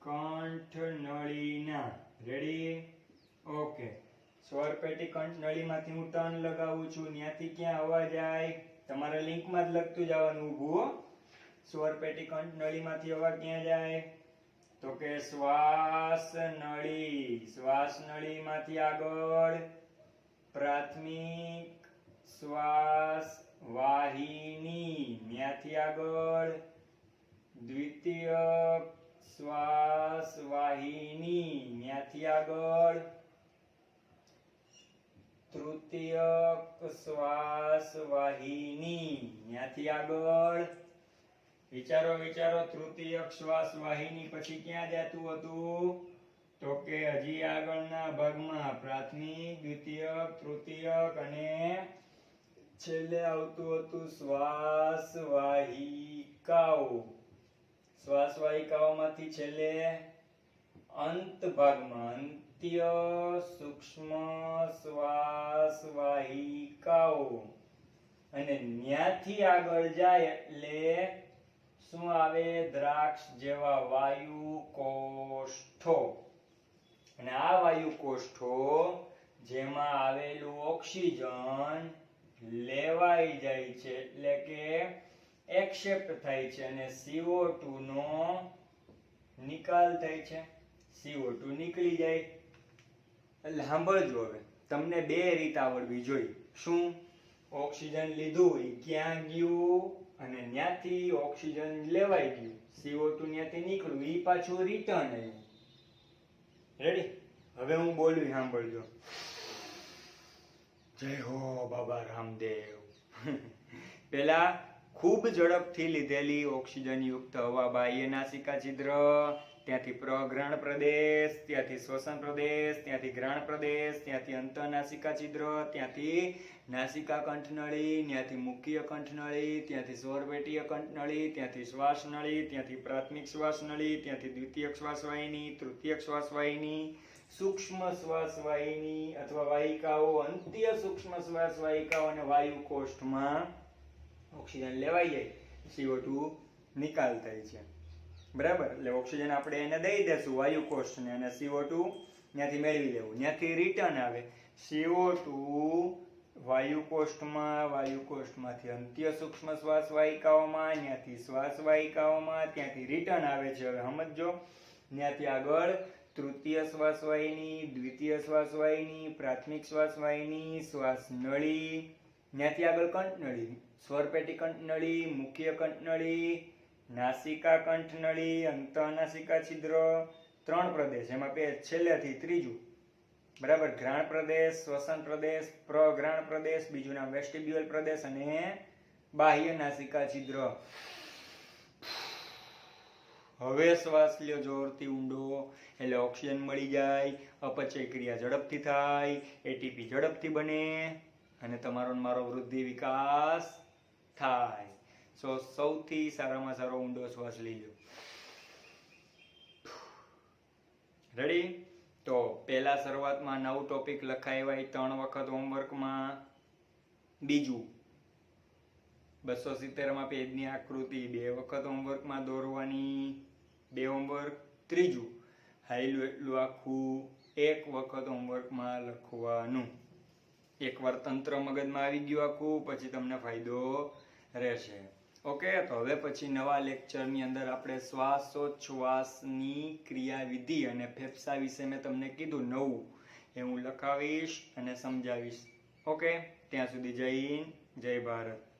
S1: કંઠનળીના. રેડી? ઓકે. સ્વરપેટી કંઠનળીમાંથી હું ટન લગાવું છું, ત્યાંથી ક્યાં હવા જાય? તમારે લિંકમાં જ લખતું જવાનું ઊભું. સ્વરપેટી કંઠનળીમાંથી હવા ક્યાં જાય? તો કે શ્વાસ નળી. શ્વાસ નળીમાંથી આગળ પ્રાથમિક શ્વાસ વાહિની, ત્યાંથી આગળ દ્વિતીયક શ્વાસ વાહિની, ત્યાંથી આગળ તૃતીયક શ્વાસ વાહિની, ત્યાંથી આગળ વિચારો વિચારો. તૃતીયક શ્વાસ વાહિની પછી ક્યાં જતું હતું? તો કે હજી આગળના ભાગમાં પ્રાથમિક, દ્વિતીયક, તૃતીયક અને છેલ્લે આવતું હતું શ્વાસ વાહિકાઓ. શ્વાસ વાહિકાઓમાંથી છેલ્લે અંત ભાગમાં અંત્ય સૂક્ષ્મ શ્વાસ વાહિકાઓ, અને ત્યાંથી આગળ જાય એટલે શું આવે? દ્રાક્ષ જેવા વાયુ કોષ્ઠો. અને આ વાયુ કોષ્ઠો જેમાં આવેલું ઓક્સિજન લેવાઈ જાય છે, એટલે કે એક્સેપ્ટ થાય છે અને CO2 નો નિકાલ થાય છે. CO2 નીકળી જાય એટલે સાંભળજો, હવે તમને બે રીત આવડવી જોઈએ. શું? ઓક્સિજન લીધું એ ક્યાં ગયું અને ત્યાંથી ઓક્સિજન લેવાઈ ગયું, CO2 ત્યાંથી નીકળ્યું, એ પાછું રિટર્ન આવ્યું. રેડી? હવે હું બોલું સાંભળજો. જય હો બાબા રામદેવ. પેલા ખૂબ ઝડપથી લીધેલી ઓક્સિજન યુક્ત હવા બાહ્ય નાસિકા છિદ્ર, ત્યાંથી પ્રઘ્રાણ પ્રદેશ, ત્યાંથી શ્વસન પ્રદેશ, ત્યાંથી ઘ્રાણ પ્રદેશ, ત્યાંથી અંતઃનાસિકા છિદ્ર, ત્યાંથી નાસિકા કંઠનળી, ત્યાંથી મુખીય કંઠનળી, ત્યાંથી સ્વરપેટીય કંઠનળી, ત્યાંથી શ્વાસ નળી, ત્યાંથી પ્રાથમિક શ્વાસ નળી, ત્યાંથી દ્વિતીયક શ્વાસ વાહિની, તૃતીયક શ્વાસ વાહિની, સૂક્ષ્મ શ્વાસ વાહિની અથવા વાહિકાઓ, અંત્ય સૂક્ષ્મ શ્વાસ વાહિકાઓ અને વાયુ કોષ્ઠમાં ઓક્સિજન લેવાઈ જાય, CO2 નિકાલ થાય છે. બરાબર? એટલે ઓક્સિજન આપણે એને દઈ દેશું વાયુ કોષ્ઠને અને CO2 ત્યાંથી મેળવી લેવું, ત્યાંથી રિટર્ન આવે CO2 વાયુ કોષ્ઠમાંથી અંત્ય સૂક્ષ્મ શ્વાસ વાહિકાઓમાં, ત્યાંથી શ્વાસ વાહિકાઓમાં, ત્યાંથી રિટર્ન આવે છે. હવે સમજો, ત્યાંથી આગળ તૃતીય શ્વાસ વાહિની, દ્વિતીય શ્વાસ વાહિની, પ્રાથમિક શ્વાસ વાહિની, શ્વાસ નળી, ત્યાંથી આગળ કંઠનળી, સ્વરપેટી કંઠનળી, મુખીય કંઠનળી, નાસિકા કંઠનળી, અંતઃનાસિકા છિદ્ર, ત્રણ પ્રદેશ, એમાં છેલ્લેથી ત્રીજું, બરાબર, ઘ્રાણ પ્રદેશ, શ્વસન પ્રદેશ, પ્રઘ્રાણ પ્રદેશ, બીજું નામ વેસ્ટિબ્યુઅલ પ્રદેશ અને બાહ્ય નાસિકા છિદ્ર. હવે શ્વાસ લ્યો જોરથી ઊંડો, એટલે ઓક્સિજન મળી જાય, અપચય ક્રિયા ઝડપથી થાય, એટીપી ઝડપથી બને અને તમારો મારો વૃદ્ધિ વિકાસ થાય. સૌથી સારામાં સારો ઊંડો શ્વાસ લઈ લો. રેડી? તો પહેલા શરૂઆતમાં 9 ટોપિક લખાવ્યા 3 વખત હોમવર્કમાં, બીજું 270માં પેજની આકૃતિ 2 વખત હોમવર્કમાં દોરવાની, 2 હોમવર્ક, ત્રીજું હાઈલું આખું 1 વખત હોમવર્કમાં લખવાનું. એકવાર તંત્ર મગજમાં આવી ગયું આખું, પછી તમને ફાયદો રહેશે. ઓકે, તો હવે પછી નવા લેક્ચરની અંદર આપણે શ્વાસોચ્છ્વાસની ક્રિયાવિધિ અને ફેફસા વિશે મેં તમને કીધું નવું એ હું લખાવીશ અને સમજાવીશ. ઓકે, ત્યાં સુધી જય હિન્દ, જય ભારત.